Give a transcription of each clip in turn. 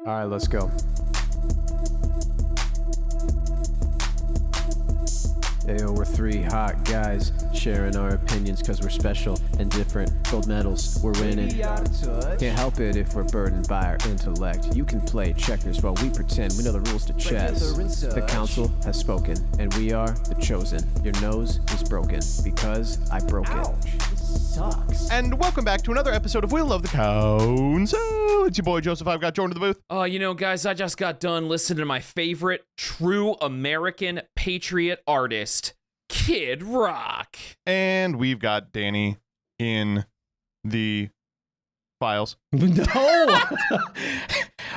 All right, let's go. Ayo, we're three hot guys sharing our opinions because we're special and different. Gold medals, we're winning. Can't help it if we're burdened by our intellect. You can play checkers while we pretend we know the rules to chess. The council has spoken, and we are the chosen. Your nose is broken because I broke it. Sucks. And welcome back to another episode of Will of the Council. It's your boy Joseph. I've got Jordan to the booth. Guys, I just got done listening to my favorite true American patriot artist, Kid Rock. And we've got Danny in the files. No!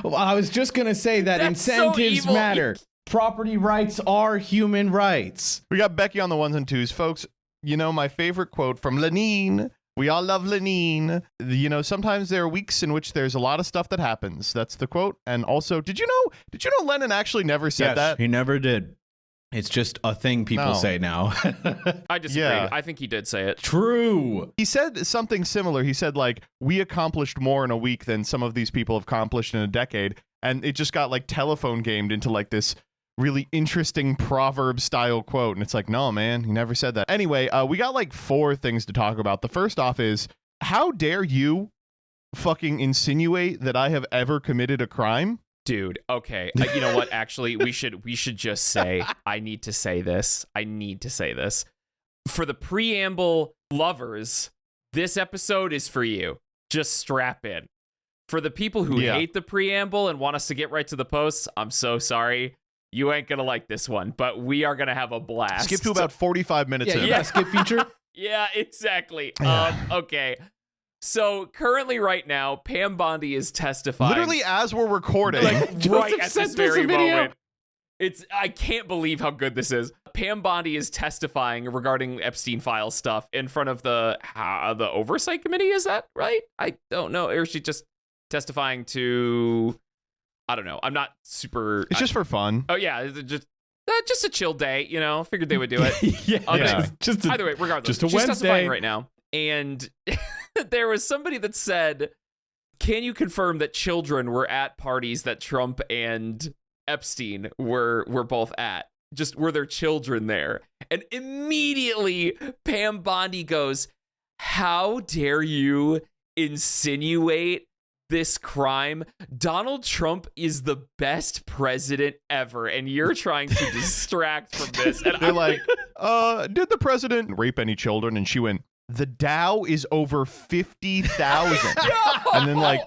Well, I was just going to say that That's incentives so evil. matter. Property rights are human rights. We got Becky on the ones and twos. Folks, you know, my favorite quote from Lenin. We all love Lenin. You know, sometimes there are weeks in which there's a lot of stuff that happens. That's the quote. And also, did you know Lenin actually never said that? He never did. It's just a thing people say now. I disagree. Yeah. I think he did say it. True. He said something similar. He said, like, we accomplished more in a week than some of these people have accomplished in a decade. And it just got, like, telephone gamed into, like, this really interesting proverb style quote. And it's like, no, man, he never said that. Anyway, we got, like, 4 things to talk about. The first off is, how dare you fucking insinuate that I have ever committed a crime? Dude, okay. You know what? Actually, we should just say, I need to say this. For the preamble lovers, this episode is for you. Just strap in. For the people who hate the preamble and want us to get right to the posts, I'm so sorry. You ain't gonna like this one, but we are gonna have a blast. Skip to about 45 minutes in. Yeah, skip feature. Yeah, exactly. Okay. So currently right now, Pam Bondi is testifying. Literally as we're recording. Right at this very moment. I can't believe how good this is. Pam Bondi is testifying regarding Epstein file stuff in front of the oversight committee. Is that right? I don't know. Or is she just testifying to? I don't know. I'm not super. It's just for fun. Oh yeah, just a chill day. You know, figured they would do it. Either way, regardless, just a she's Wednesday. testifying right now, and there was somebody that said, "Can you confirm that children were at parties that Trump and Epstein were both at? Just were there children there?" And immediately Pam Bondi goes, "How dare you insinuate this crime? Donald Trump is the best president ever, and you're trying to distract from this." And They're I'm like, did the president rape any children? And she went, the Dow is over 50,000. And then, like,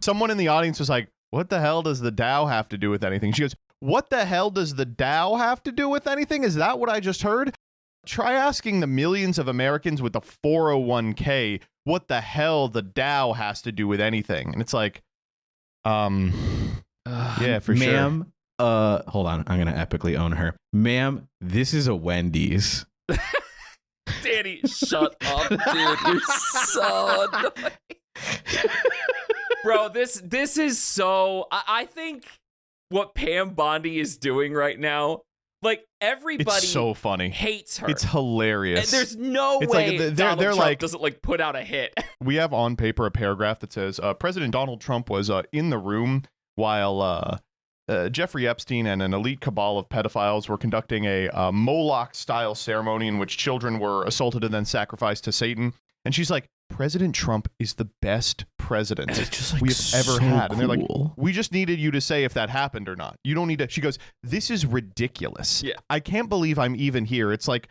someone in the audience was like, what the hell does the Dow have to do with anything? She goes, what the hell does the Dow have to do with anything? Is that what I just heard? Try asking the millions of Americans with the 401k what the hell the Dow has to do with anything. And it's like, yeah, for sure. Ma'am, hold on. I'm going to epically own her. Ma'am, this is a Wendy's. Danny, shut up, dude. You're so annoying. Bro, this is so... I think what Pam Bondi is doing right now, like, everybody It's so funny. hates her. It's hilarious. And there's no It's way like Donald they're Trump like- doesn't, like, put out a hit. We have on paper a paragraph that says President Donald Trump was in the room while Jeffrey Epstein and an elite cabal of pedophiles were conducting a Moloch-style ceremony in which children were assaulted and then sacrificed to Satan. And she's like, President Trump is the best president just, like, we have ever so had. And they're like, cool. we just needed you to say if that happened or not. You don't need to. She goes, this is ridiculous. Yeah. I can't believe I'm even here. It's like,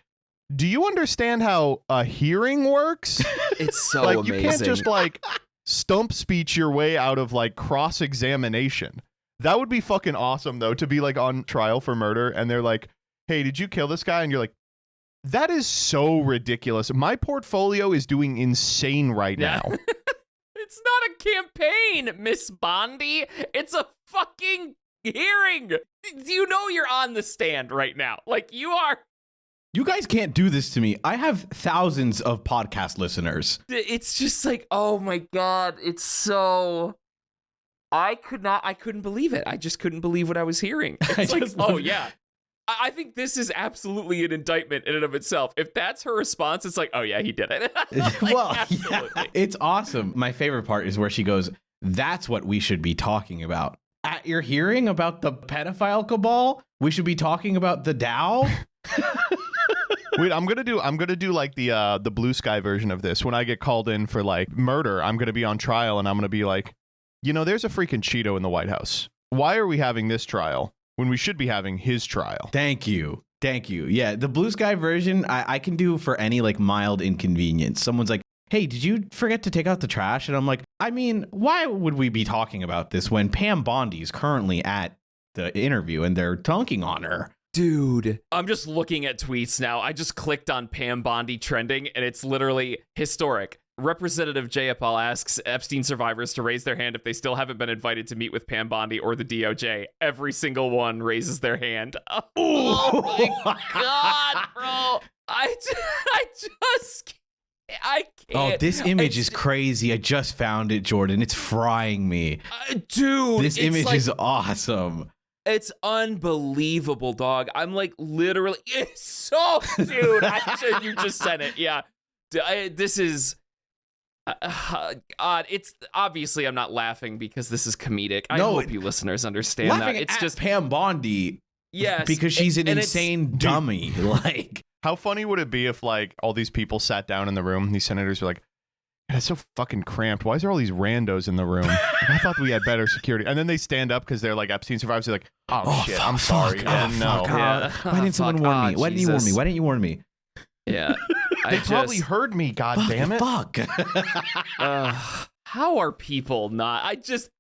do you understand how a hearing works? It's so Like, amazing. you can't just, like, stump speech your way out of, like, cross-examination. That would be fucking awesome, though, to be, like, on trial for murder, and they're like, hey, did you kill this guy? And you're like, that is so ridiculous. My portfolio is doing insane right now. It's not a campaign, Miss Bondi. It's a fucking hearing. You know you're on the stand right now. Like, you are. You guys can't do this to me. I have thousands of podcast listeners. It's just like, oh my God. It's so... I couldn't believe it. I just couldn't believe what I was hearing. It's like, oh yeah. I think this is absolutely an indictment in and of itself. If that's her response, it's like, oh yeah, he did it. Like, Well, absolutely. yeah, it's awesome. My favorite part is where she goes, that's what we should be talking about. that you're hearing about the pedophile cabal? We should be talking about the Dow? Wait, I'm gonna do like the Blue Sky version of this. When I get called in for like murder, I'm gonna be on trial and I'm gonna be like, there's a freaking Cheeto in the White House. Why are we having this trial when we should be having his trial? Thank you. Yeah, the Blue Sky version I can do for any like mild inconvenience. Someone's like, hey, did you forget to take out the trash? And I'm like, I mean, why would we be talking about this when Pam Bondi is currently at the interview and they're dunking on her? Dude, I'm just looking at tweets now. I just clicked on Pam Bondi trending, and it's literally historic. Representative Jayapal asks Epstein survivors to raise their hand if they still haven't been invited to meet with Pam Bondi or the DOJ. Every single one raises their hand. Oh my God, bro. I can't. Oh, this image is crazy. I just found it, Jordan. It's frying me. Dude, this image is awesome. It's unbelievable, dog. I'm like literally, it's so, dude. You just said it. Yeah. This is, odd. It's obviously I'm not laughing because this is comedic. I hope you listeners understand that. It's just Pam Bondi. Yes. Because she's an insane dummy. Like, how funny would it be if like all these people sat down in the room? These senators were like, it's so fucking cramped. Why is there all these randos in the room? I thought we had better security. And then they stand up because they're like Epstein survivors. They're like, oh shit, I'm sorry. Why didn't someone warn me? Why didn't you warn me? Why didn't you warn me? Yeah. They probably heard me, god damn it. Fuck. How are people not?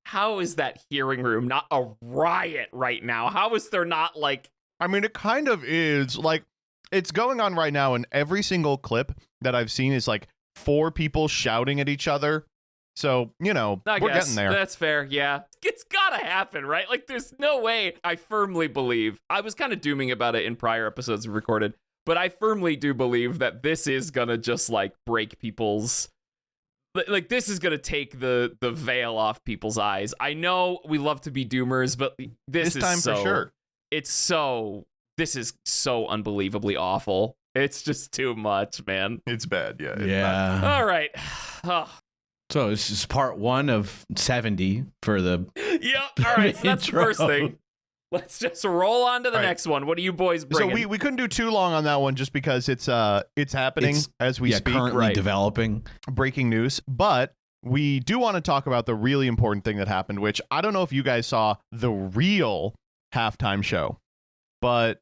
How is that hearing room not a riot right now? How is there not like... I mean, it kind of is. Like, it's going on right now, and every single clip that I've seen is like 4 people shouting at each other. So, we're getting there. That's fair, yeah. It's gotta happen, right? Like, there's no way. I firmly believe. I was kind of dooming about it in prior episodes we recorded, but I firmly do believe that this is gonna just, like, break people's... Like, this is gonna take the veil off people's eyes. I know we love to be doomers, but this is time for sure. This is so unbelievably awful. It's just too much, man. It's bad, yeah. It's bad. All right. So this is part 1 of 70 for the... Yep. All right. So that's the first thing. Let's just roll on to the next one. What are you boys bringing? So we couldn't do too long on that one just because it's happening as we speak. Currently developing. Breaking news. But we do want to talk about the really important thing that happened, which I don't know if you guys saw the real halftime show. But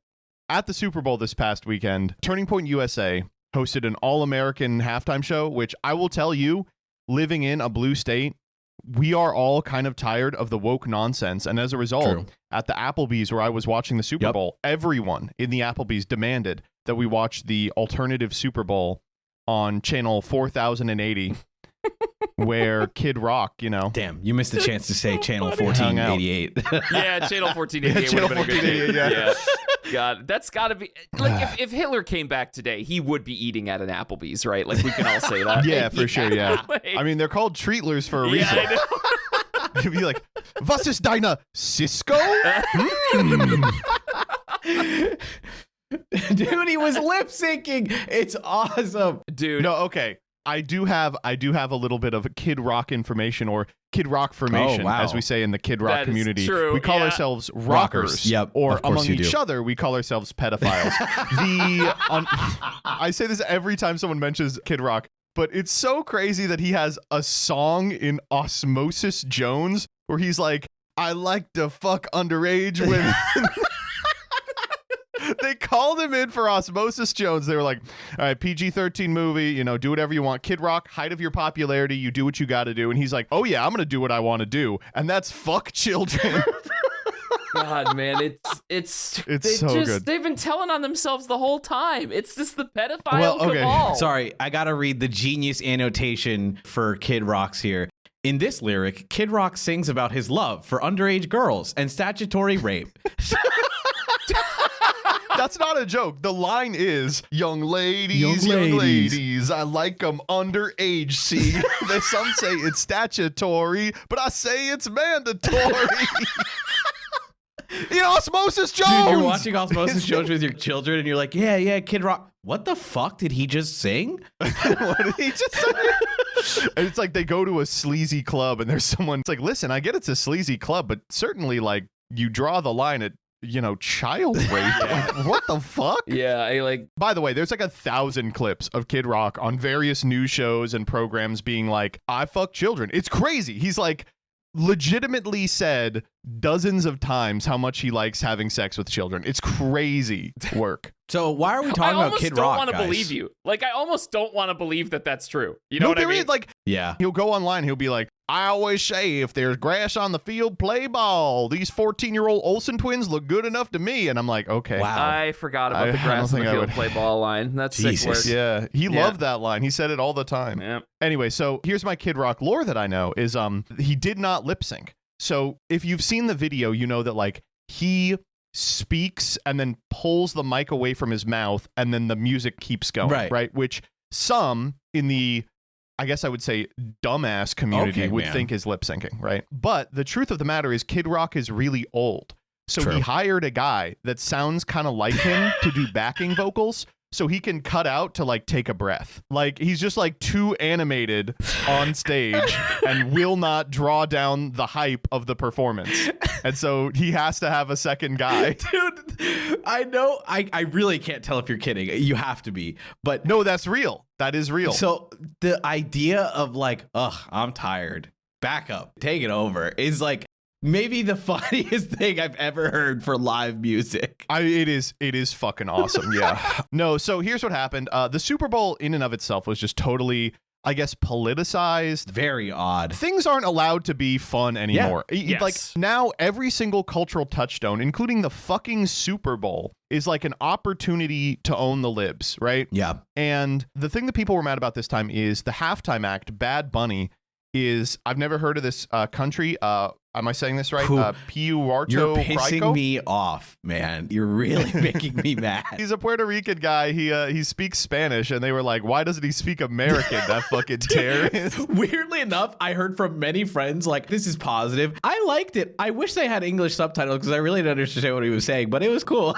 at the Super Bowl this past weekend, Turning Point USA hosted an all-American halftime show, which I will tell you, living in a blue state, we are all kind of tired of the woke nonsense. And as a result, at the Applebee's where I was watching the Super Bowl, everyone in the Applebee's demanded that we watch the alternative Super Bowl on channel 4080. Where Kid Rock, Damn, you missed the chance to say channel 1488. Yeah, channel 1488 would have been a good name. Yeah. God, that's got to be... Like, if Hitler came back today, he would be eating at an Applebee's, right? Like, we can all say that. Yeah, for sure, yeah. I mean, they're called treatlers for a reason. Yeah, I know. You'd be like, was ist deine Cisco? Dude, he was lip syncing. It's awesome. Dude. No, okay. I do have a little bit of Kid Rock information, or Kid Rock formation, as we say in the Kid Rock community. True, we call ourselves rockers. Yep, or among each other, we call ourselves pedophiles. I say this every time someone mentions Kid Rock, but it's so crazy that he has a song in Osmosis Jones where he's like, I like to fuck underage women. They called him in for Osmosis Jones. They were like, all right, PG-13 movie, do whatever you want. Kid Rock, height of your popularity, you do what you got to do. And he's like, oh yeah, I'm going to do what I want to do. And that's fuck children. God, man, it's so good. They've been telling on themselves the whole time. It's just the pedophile cabal. Sorry, I got to read the genius annotation for Kid Rock's here. In this lyric, Kid Rock sings about his love for underage girls and statutory rape. That's not a joke. The line is, young ladies, I like them underage, see? Some say it's statutory, but I say it's mandatory. Osmosis Jones! Dude, you're watching Osmosis Jones with your children, and you're like, yeah, Kid Rock. What the fuck did he just sing? What did he just say? And it's like they go to a sleazy club and there's someone, it's like, listen, I get it's a sleazy club, but certainly like you draw the line at, child rape. Like, what the fuck? Yeah, I like. By the way, there's like 1,000 clips of Kid Rock on various news shows and programs being like, I fuck children. It's crazy. He's like legitimately said dozens of times how much he likes having sex with children. It's crazy work. So why are we talking about Kid Rock? I almost don't want to guys? believe you. Like, I almost don't want to believe that that's true. You know what I mean? Yeah. He'll go online. He'll be like, I always say, if there's grass on the field, play ball. These 14-year-old Olsen twins look good enough to me. And I'm like, okay. Wow. I forgot about the grass on the field play ball line. That's sick work. Yeah. He loved that line. He said it all the time. Yeah. Anyway, so here's my Kid Rock lore that I know is he did not lip sync. So if you've seen the video, you know that like he speaks and then pulls the mic away from his mouth and then the music keeps going. Right. Which some in the, I guess I would say, dumbass community would think is lip syncing, right? But the truth of the matter is Kid Rock is really old. So he hired a guy that sounds kind of like him to do backing vocals so he can cut out to like take a breath. Like he's just like too animated on stage and will not draw down the hype of the performance. And so he has to have a second guy. Dude, I know. I really can't tell if you're kidding. You have to be. But no, that's real. That is real. So the idea of like, I'm tired. Back up. Take it over is like maybe the funniest thing I've ever heard for live music. It is fucking awesome. Yeah. No, so here's what happened. The Super Bowl in and of itself was just totally, I guess, politicized. Very odd. Things aren't allowed to be fun anymore. Yes. Like now every single cultural touchstone, including the fucking Super Bowl, is like an opportunity to own the libs, right? Yeah. And the thing that people were mad about this time is the halftime act, Bad Bunny, is, I've never heard of this country. Am I saying this right? Puerto You're pissing Rico? me off, man. You're really making me mad. He's a Puerto Rican guy. He speaks Spanish, and they were like, "Why doesn't he speak American?" That fucking terrorist. Weirdly enough, I heard from many friends like, "This is positive." I liked it. I wish they had English subtitles because I really didn't understand what he was saying, but it was cool.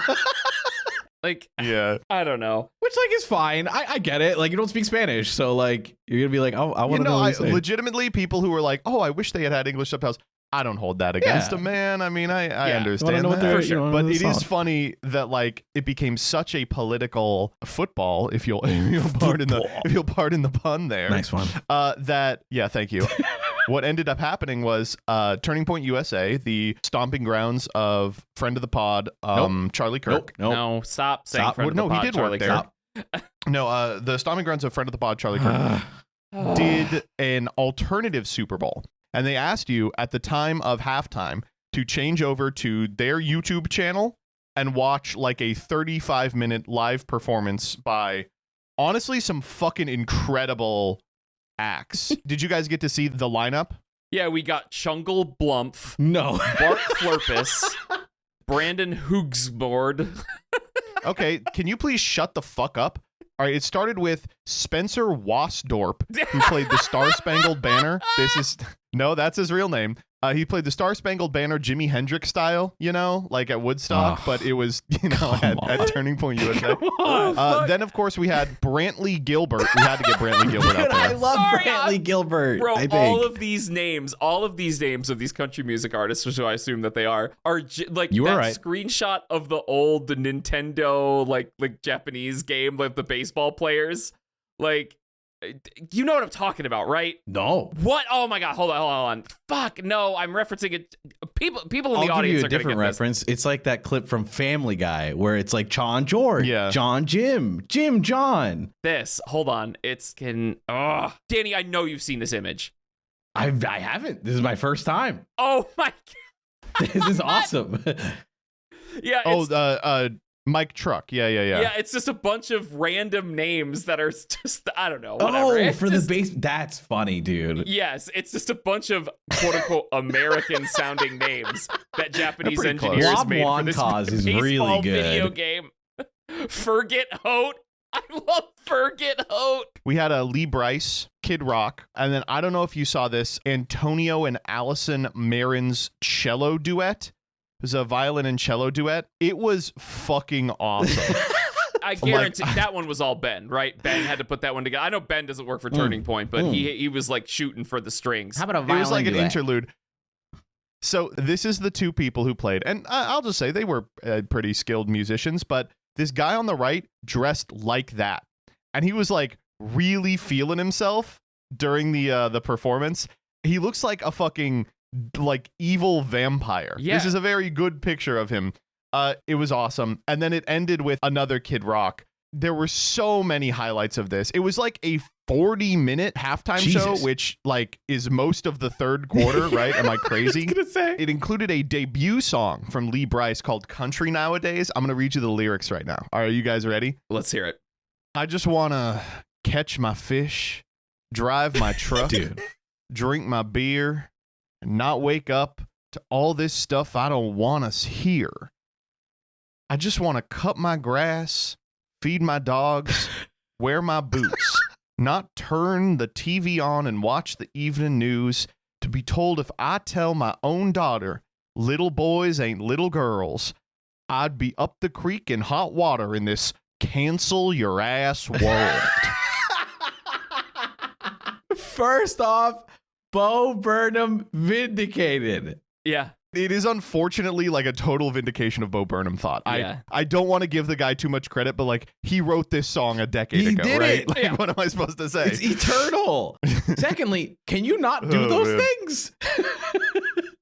Like, yeah, I don't know. Which like is fine. I get it. Like you don't speak Spanish, so like you're gonna be like, "Oh, I want to know." What he's saying. Legitimately, people who were like, "Oh, I wish they had English subtitles." I don't hold that against a man. I mean, I understand that. For sure. But it is funny that like it became such a political football, if you'll pardon the pun there. Nice one. Thank you. What ended up happening was Turning Point USA, the stomping grounds of friend of the pod, Charlie Kirk. Nope. No, stop saying friend of the pod, he did Charlie work there. Kirk. No, the stomping grounds of friend of the pod, Charlie Kirk, did an alternative Super Bowl. And they asked you at the time of halftime to change over to their YouTube channel and watch like a 35-minute live performance by, honestly, some fucking incredible acts. Did you guys get to see the lineup? Yeah, we got Chungle Blumph. No. Bart Flurpus. Brandon Hoogsboard. Okay, can you please shut the fuck up? All right, it started with Spencer Wasdorp, who played the Star-Spangled Banner. That's his real name. He played the Star-Spangled Banner Jimi Hendrix style, like at Woodstock, but it was, at Turning Point USA. Then, of course, we had Brantley Gilbert. We had to get Brantley Gilbert out there. I love Brantley Gilbert. Bro, I think. all of these names of these country music artists, which I assume that they are like you that right. screenshot of the old Nintendo, like Japanese game, like the baseball players. Like, you know what I'm talking about, right? No. What? Oh my God! Hold on. Fuck no! I'm referencing it. People in the I'll audience give you a are different reference. It's like that clip from Family Guy where it's like John George, John Jim John. Hold on. Danny, I know you've seen this image. I haven't. This is my first time. Oh my God! This is awesome. Yeah. Mike Truck. Yeah. Yeah, it's just a bunch of random names that are just, I don't know, whatever. The base. That's funny, dude. Yes, it's just a bunch of quote-unquote American-sounding names that Japanese engineers Blob made for this is baseball really good. video game. Ferget Hote. I love Ferget Hote. We had a Lee Bryce, Kid Rock, and then I don't know if you saw this, Antonio and Allison Marin's cello duet. It was a violin and cello duet. It was fucking awesome. I guarantee that one was all Ben, right? Ben had to put that one together. I know Ben doesn't work for Turning Point, but he was like shooting for the strings. How about a violin It was like an duet? interlude. So this is the two people who played, and I'll just say they were pretty skilled musicians, but this guy on the right dressed like that, and he was like really feeling himself during the performance. He looks like a fucking like evil vampire. Yeah. This is a very good picture of him. It was awesome. And then it ended with another Kid Rock. There were so many highlights of this. It was like a 40-minute halftime show, which like is most of the third quarter, right? Am I crazy? I was gonna say. It included a debut song from Lee Brice called Country Nowadays. I'm going to read you the lyrics right now. Are you guys ready? Let's hear it. I just want to catch my fish, drive my truck, drink my beer, and not wake up to all this stuff I don't want us here. I just want to cut my grass, feed my dogs, wear my boots, not turn the TV on and watch the evening news to be told if I tell my own daughter little boys ain't little girls, I'd be up the creek in hot water in this cancel your ass world. First off, Bo Burnham vindicated. Yeah. It is unfortunately like a total vindication of Bo Burnham thought. Yeah. I don't want to give the guy too much credit, but like he wrote this song a decade He ago, did right? it. Like Yeah. what am I supposed to say? It's eternal. Secondly, can you not do Oh, those man. things?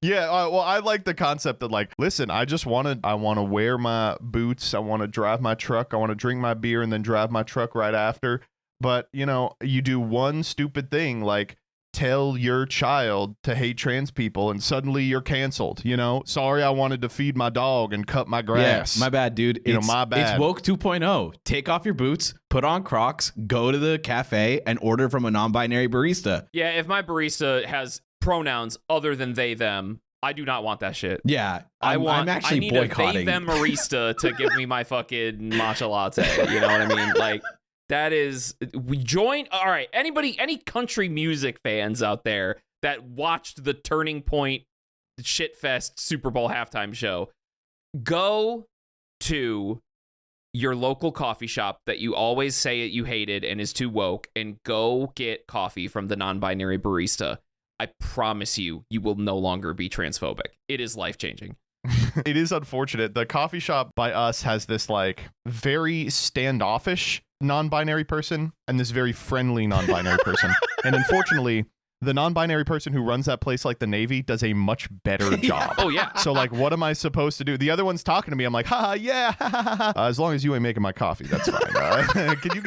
Yeah, well, I like the concept that like, listen, I want to wear my boots, I want to drive my truck, I want to drink my beer and then drive my truck right after. But, you know, you do one stupid thing like tell your child to hate trans people and suddenly you're canceled, you know? Sorry, I wanted to feed my dog and cut my grass. Yeah, my bad, dude. You know, my bad. It's woke 2.0. Take off your boots, put on Crocs, go to the cafe and order from a non-binary barista. Yeah, if my barista has pronouns other than they, them, I do not want that shit. Yeah, I'm actually I need boycotting. a they, them barista to give me my fucking matcha latte. You know what I mean? Like, that is, we join. All right, any country music fans out there that watched the Turning Point Shitfest Super Bowl halftime show, go to your local coffee shop that you always say you hated and is too woke, and go get coffee from the non-binary barista. I promise you, you will no longer be transphobic. It is life-changing. It is unfortunate. The coffee shop by us has this like very standoffish non-binary person and this very friendly non-binary person. And unfortunately, the non-binary person who runs that place like the Navy does a much better job. Oh, yeah. So like, what am I supposed to do? The other one's talking to me. I'm like, ha, yeah. As long as you ain't making my coffee, that's fine. Can you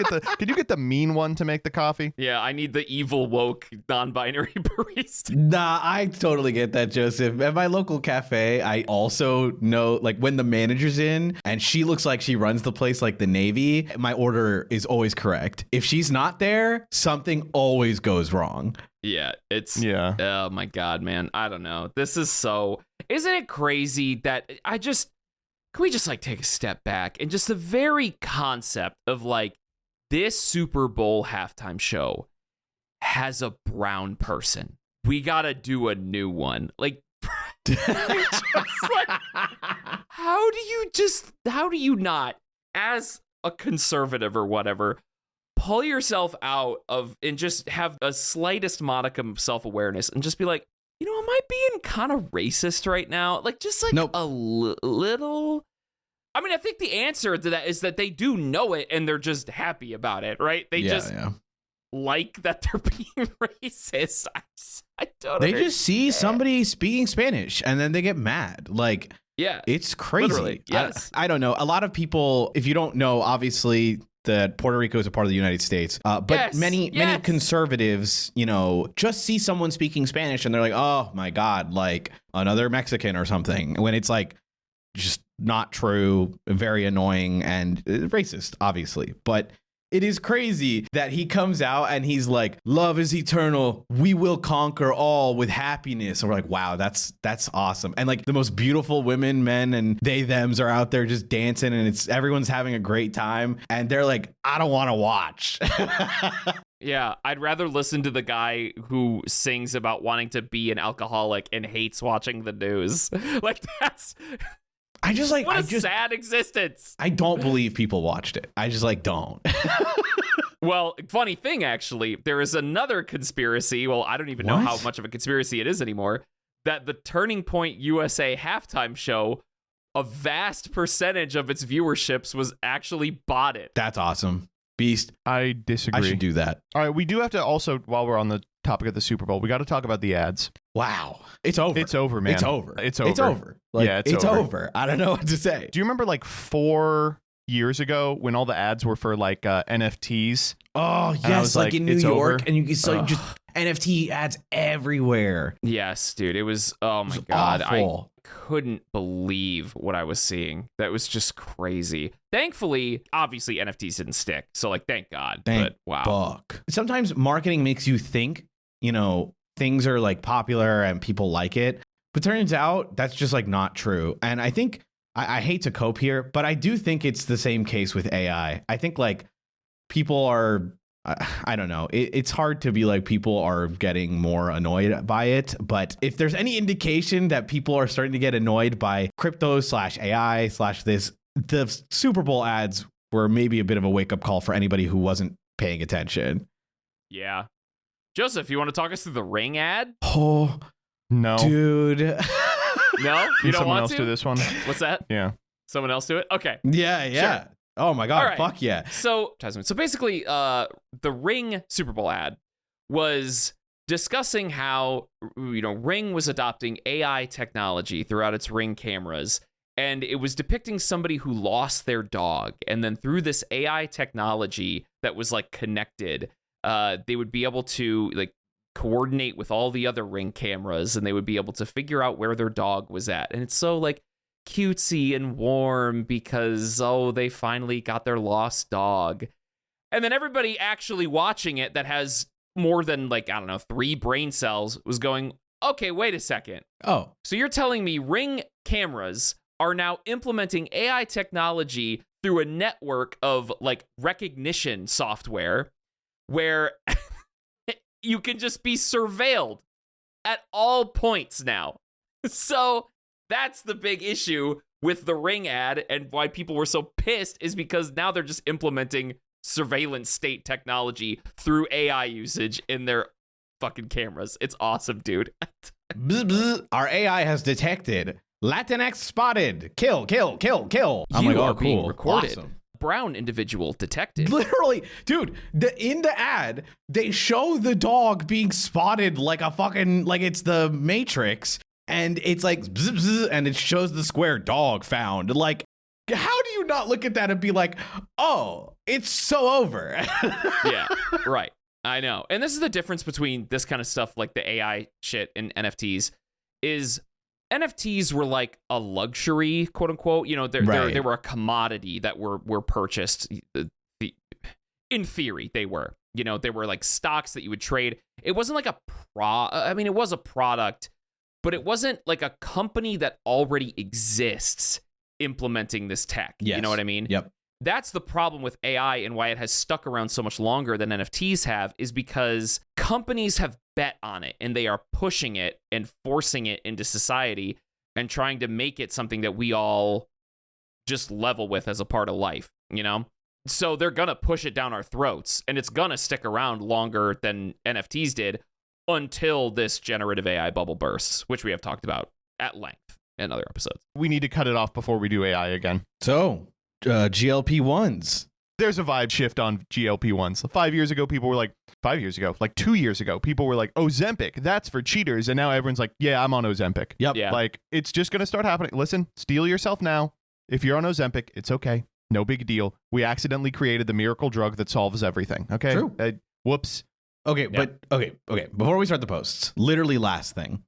get the mean one to make the coffee? Yeah, I need the evil woke non-binary barista. Nah, I totally get that, Joseph. At my local cafe, I also know, like, when the manager's in and she looks like she runs the place like the Navy, my order is always correct. If she's not there, something always goes wrong. Yeah, Yeah. Oh my God, man. I don't know. This is so, isn't it crazy that can we just like take a step back and just the very concept of like this Super Bowl halftime show has a brown person. We gotta do a new one. Like, just like, how do you not, as a conservative or whatever, pull yourself out of and just have a slightest modicum of self-awareness and just be like, you know, am I being kind of racist right now? Like, just like Nope. a little. I mean, I think the answer to that is that they do know it and they're just happy about it, right? They just like that they're being racist. I don't They understand. just see somebody speaking Spanish and then they get mad. Like, Yeah. it's crazy. Literally, yes. I don't know. A lot of people, if you don't know, obviously that Puerto Rico is a part of the United States, but Yes, many yes. conservatives, you know, just see someone speaking Spanish and they're like, oh my God, like another Mexican or something, when it's like just not true, very annoying and racist, obviously. But it is crazy that he comes out and he's like, love is eternal. We will conquer all with happiness. And we're like, wow, that's awesome. And like the most beautiful women, men, and they, thems are out there just dancing and everyone's having a great time. And they're like, I don't want to watch. Yeah, I'd rather listen to the guy who sings about wanting to be an alcoholic and hates watching the news. Like, that's... I just like, What a sad existence. I don't believe people watched it. I just like don't. Well, funny thing, actually, there is another conspiracy. Well, I don't even know how much of a conspiracy it is anymore. That the Turning Point USA halftime show, a vast percentage of its viewerships was actually botted. That's awesome. Beast. I disagree. I should do that. All right, we do have to also, while we're on the topic of the Super Bowl, we got to talk about the ads. Wow. It's over. It's over, man. It's over. It's over. It's over. Like, yeah, it's over. I don't know what to say. Do you remember like 4 years ago when all the ads were for like NFTs? Oh, yes. Like in New York. And you can just NFT ads everywhere. Yes, dude. It was, oh my God. Awful. I couldn't believe what I was seeing. That was just crazy. Thankfully, obviously NFTs didn't stick. So like, thank God. But wow. Fuck. Sometimes marketing makes you think, things are like popular and people like it. But turns out that's just like not true. And I think I hate to cope here, but I do think it's the same case with AI. I think like people are, I don't know. It's hard to be like people are getting more annoyed by it. But if there's any indication that people are starting to get annoyed by crypto/AI/this, the Super Bowl ads were maybe a bit of a wake up call for anybody who wasn't paying attention. Yeah. Joseph, you want to talk us through the Ring ad? Oh, no. Dude. No? You don't someone want else to? do this one? What's that? Yeah. Someone else do it? Okay. Yeah. Sure. Oh my God. All right. Fuck yeah. So basically, the Ring Super Bowl ad was discussing how, Ring was adopting AI technology throughout its Ring cameras. And it was depicting somebody who lost their dog. And then through this AI technology that was like connected, they would be able to like coordinate with all the other Ring cameras, and they would be able to figure out where their dog was at. And it's so like cutesy and warm because, they finally got their lost dog. And then everybody actually watching it that has more than 3 brain cells was going, okay, wait a second. Oh. So you're telling me Ring cameras are now implementing AI technology through a network of recognition software where you can just be surveilled at all points now. So that's the big issue with the Ring ad, and why people were so pissed is because now they're just implementing surveillance state technology through AI usage in their fucking cameras. It's awesome, dude. Bzz, bzz. Our AI has detected Latinx spotted. Kill. I'm like, are oh, being cool. recorded. Awesome. Brown individual detected. Literally, dude, in the ad, they show the dog being spotted like it's the Matrix, and it's like, bzz, bzz, and it shows the square dog found. Like, how do you not look at that and be like, oh, it's so over? Yeah, right. I know. And this is the difference between this kind of stuff, like the AI shit and NFTs, is NFTs were like a luxury, quote unquote. They were a commodity that were purchased. In theory, they were. They were like stocks that you would trade. It wasn't like it was a product, but it wasn't like a company that already exists implementing this tech. Yes. You know what I mean? Yep. That's the problem with AI and why it has stuck around so much longer than NFTs have, is because companies have bet on it and they are pushing it and forcing it into society and trying to make it something that we all just level with as a part of life, So they're going to push it down our throats, and it's going to stick around longer than NFTs did until this generative AI bubble bursts, which we have talked about at length in other episodes. We need to cut it off before we do AI again. So, GLP-1s. There's a vibe shift on GLP-1s. 5 years ago, people were like, 2 years ago, people were like, Ozempic, that's for cheaters. And now everyone's like, yeah, I'm on Ozempic. Yep. Yeah. Like, it's just going to start happening. Listen, steel yourself now. If you're on Ozempic, it's okay. No big deal. We accidentally created the miracle drug that solves everything. Okay. True. Whoops. Okay, Yeah. but okay. Before we start the posts, literally last thing.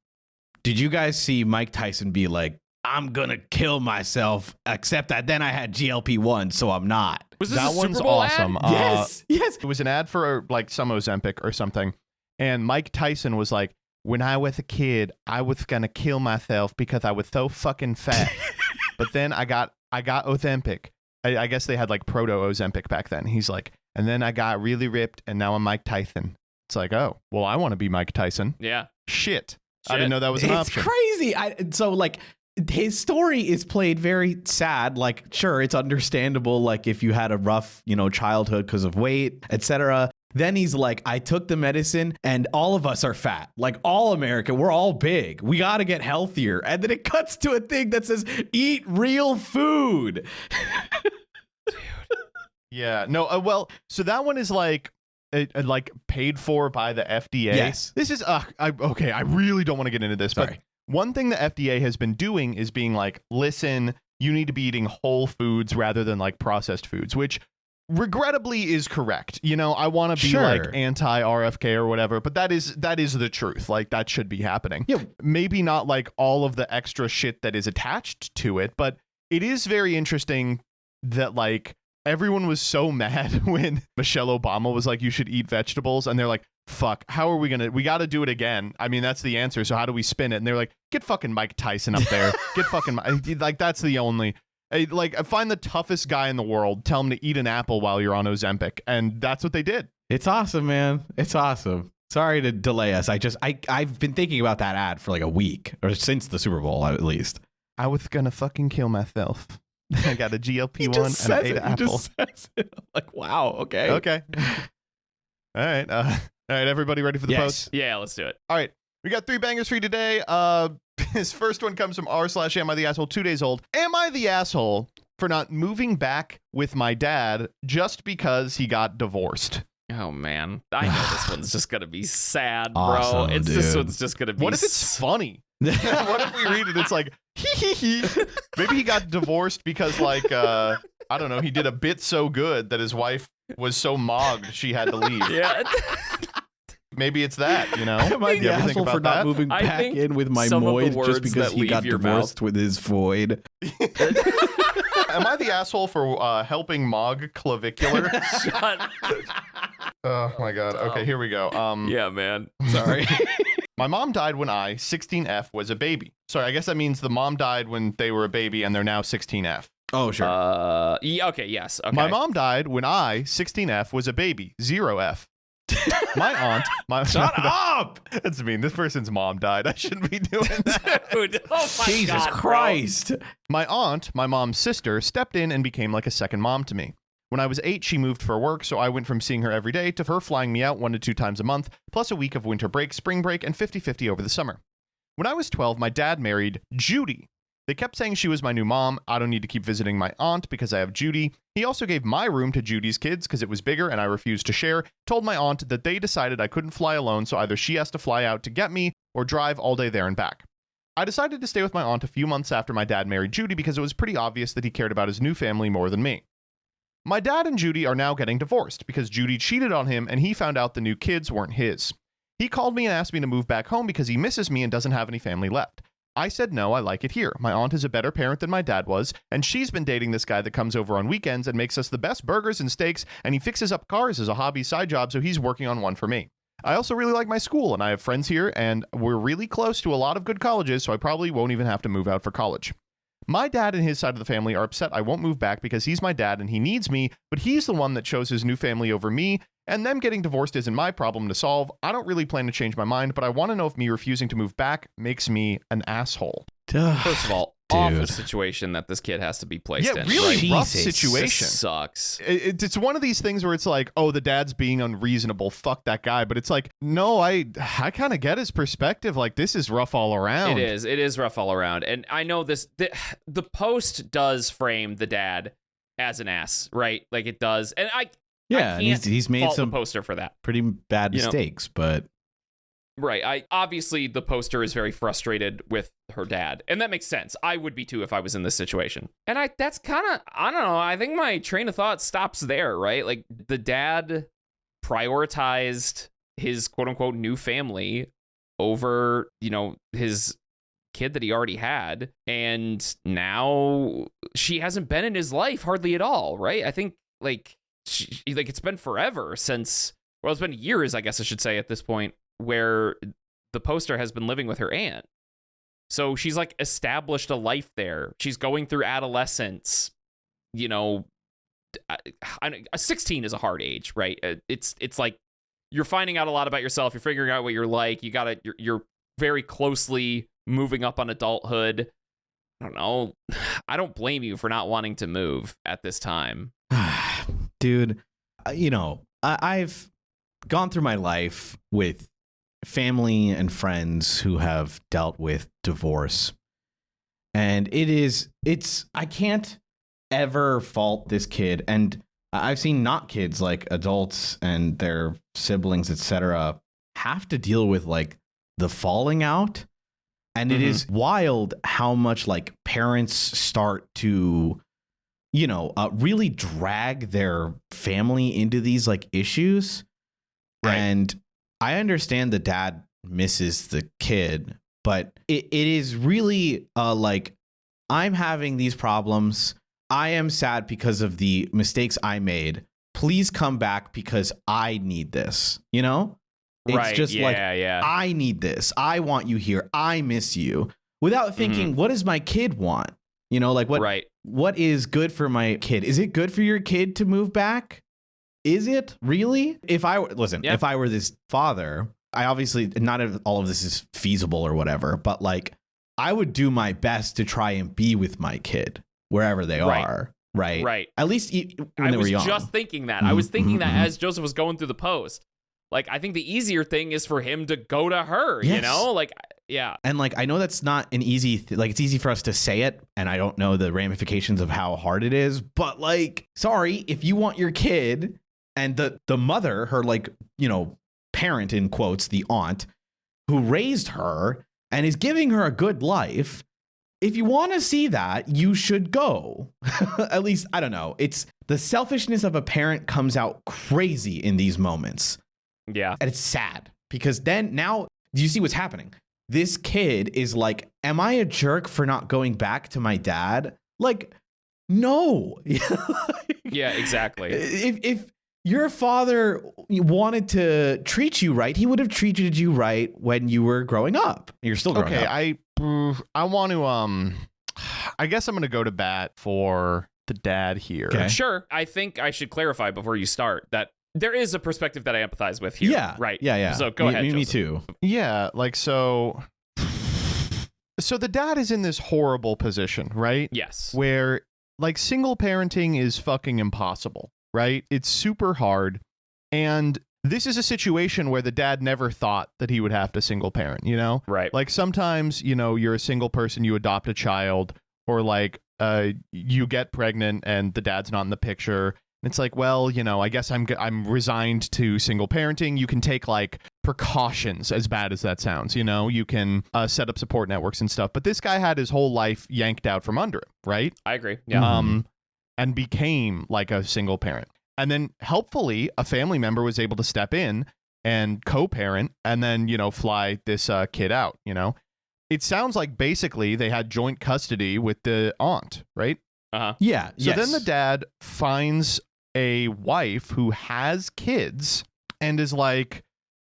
Did you guys see Mike Tyson be like, I'm going to kill myself, except that then I had GLP-1, so I'm not. Was this That a one's Super Bowl awesome. ad? Yes. It was an ad for like some Ozempic or something. And Mike Tyson was like, when I was a kid, I was going to kill myself because I was so fucking fat. But then I got Ozempic. I guess they had like proto Ozempic back then. He's like, and then I got really ripped and now I'm Mike Tyson. It's like, oh, well, I want to be Mike Tyson. Yeah. Shit. I didn't know that was an It's option. crazy. So like his story is played very sad. Like, sure, it's understandable. Like if you had a rough, childhood because of weight, etc. Then he's like, I took the medicine and all of us are fat. Like all America, we're all big. We got to get healthier. And then it cuts to a thing that says, eat real food. Yeah. No. Well, so that one is like paid for by the FDA. Yes. This is okay. I really don't want to get into this. Sorry. But one thing the FDA has been doing is being like, listen, you need to be eating whole foods rather than like processed foods, which regrettably is correct. I want to be like anti-RFK or whatever, but that is the truth. Like that should be happening. Yeah. Maybe not like all of the extra shit that is attached to it, but it is very interesting that like everyone was so mad when Michelle Obama was like, you should eat vegetables. And they're like, fuck, how are we got to do it again. I mean, that's the answer. So how do we spin it? And they're like, get fucking Mike Tyson up there. Get fucking like, that's the only, like, find the toughest guy in the world. Tell him to eat an apple while you're on Ozempic. And that's what they did. It's awesome, man. It's awesome. Sorry to delay us. I've been thinking about that ad for like a week or since the Super Bowl, at least. I was going to fucking kill myself. I got a GLP-1 and I ate an apple. Just says it. I'm like, wow. Okay. Okay. All right. All right. Everybody ready for the post? Yeah, let's do it. All right. We got 3 bangers for you today. His first one comes from r/am I the asshole 2 days old. Am I the asshole for not moving back with my dad just because he got divorced? Oh man, I know this one's just gonna be sad, bro. Awesome, This one's just gonna be. What if it's funny? What if we read it? It's like hee. Maybe he got divorced because like I don't know. He did a bit so good that his wife was so mogged she had to leave. Yeah. Maybe it's that, Am I the asshole for not moving back in with my moid just because he got divorced with his void? Am I the asshole for helping Mog clavicular? Shut. Oh my god. Okay, here we go. Yeah, man. Sorry. My mom died when I, 16F, was a baby. Sorry, I guess that means the mom died when they were a baby and they're now 16F. Oh, sure. Yeah, okay, yes. Okay. My mom died when I, 16F, was a baby, 0F. My aunt, Shut up! That's mean. This person's mom died. I shouldn't be doing that. Dude, oh my Jesus God, Christ. My aunt, my mom's sister, stepped in and became like a second mom to me. When I was 8, she moved for work, so I went from seeing her every day to her flying me out 1 to 2 times a month, plus a week of winter break, spring break, and 50-50 over the summer. When I was 12, my dad married Judy. They kept saying she was my new mom. I don't need to keep visiting my aunt because I have Judy. He also gave my room to Judy's kids because it was bigger and I refused to share. Told my aunt that they decided I couldn't fly alone, so either she has to fly out to get me or drive all day there and back. I decided to stay with my aunt a few months after my dad married Judy because it was pretty obvious that he cared about his new family more than me. My dad and Judy are now getting divorced because Judy cheated on him and he found out the new kids weren't his. He called me and asked me to move back home because he misses me and doesn't have any family left. I said no, I like it here. My aunt is a better parent than my dad was, and she's been dating this guy that comes over on weekends and makes us the best burgers and steaks, and he fixes up cars as a hobby side job, so he's working on one for me. I also really like my school, and I have friends here, and we're really close to a lot of good colleges, so I probably won't even have to move out for college. My dad and his side of the family are upset I won't move back because he's my dad and he needs me, but he's the one that chose his new family over me, and them getting divorced isn't my problem to solve. I don't really plan to change my mind, but I want to know if me refusing to move back makes me an asshole. First of all, Dude. awful situation that this kid has to be placed in. Yeah, really rough Jesus. situation. This sucks. It's one of these things where it's like, oh, the dad's being unreasonable. Fuck that guy. But it's like, no, I kind of get his perspective. Like, this is rough all around. It is rough all around. And I know this, the post does frame the dad as an ass, right? Like it does. And I Yeah, and he's made fault some the poster for that. pretty bad mistakes, but Right. Obviously the poster is very frustrated with her dad, and that makes sense. I would be too if I was in this situation. And that's kind of, I don't know, I think my train of thought stops there, right? Like the dad prioritized his quote unquote new family over, his kid that he already had, and now she hasn't been in his life hardly at all, right? I think it's been forever since, well, it's been years, I guess I should say at this point, where the poster has been living with her aunt. So she's like established a life there. She's going through adolescence. 16 is a hard age, right? It's like you're finding out a lot about yourself. You're figuring out what you're like. You're very closely moving up on adulthood. I don't know. I don't blame you for not wanting to move at this time. Dude, I've gone through my life with family and friends who have dealt with divorce. And I can't ever fault this kid. And I've seen not kids, like adults and their siblings, etc., have to deal with like the falling out. And it is wild how much like parents start to, really drag their family into these like issues. Right. And I understand the dad misses the kid, but it is really like, I'm having these problems. I am sad because of the mistakes I made. Please come back because I need this, It's just I need this. I want you here. I miss you. Without thinking, what does my kid want? What is good for my kid? Is it good for your kid to move back? Is it really? If I were this father, I obviously, not all of this is feasible or whatever, but like I would do my best to try and be with my kid wherever they are. Right. At least when they were young. I was just thinking that. I was thinking that as Joseph was going through the post. Like, I think the easier thing is for him to go to her, Like, yeah. And like, I know that's not an easy, it's easy for us to say it. And I don't know the ramifications of how hard it is. But like, sorry, if you want your kid and the mother, her like, parent in quotes, the aunt who raised her and is giving her a good life. If you want to see that, you should go. At least, I don't know. It's the selfishness of a parent comes out crazy in these moments. Yeah. And it's sad because now do you see what's happening? This kid is like, am I a jerk for not going back to my dad? Like, no. Yeah, exactly. If your father wanted to treat you right, he would have treated you right when you were growing up. You're still growing up. Okay, I want to I guess I'm going to go to bat for the dad here. Okay. Sure. I think I should clarify before you start that there is a perspective that I empathize with here. Yeah. Right. Yeah. So go ahead. Me too. Yeah. Like, so the dad is in this horrible position, right? Yes. Where like single parenting is fucking impossible, right? It's super hard. And this is a situation where the dad never thought that he would have to single parent, Right. Like sometimes, you're a single person, you adopt a child, or like you get pregnant and the dad's not in the picture. It's like, well, I guess I'm resigned to single parenting. You can take like precautions, as bad as that sounds. You can set up support networks and stuff. But this guy had his whole life yanked out from under him, right? I agree. Yeah. And became like a single parent. And then helpfully a family member was able to step in and co-parent and then, fly this kid out, It sounds like basically they had joint custody with the aunt, right? Yeah. So then the dad finds a wife who has kids and is like,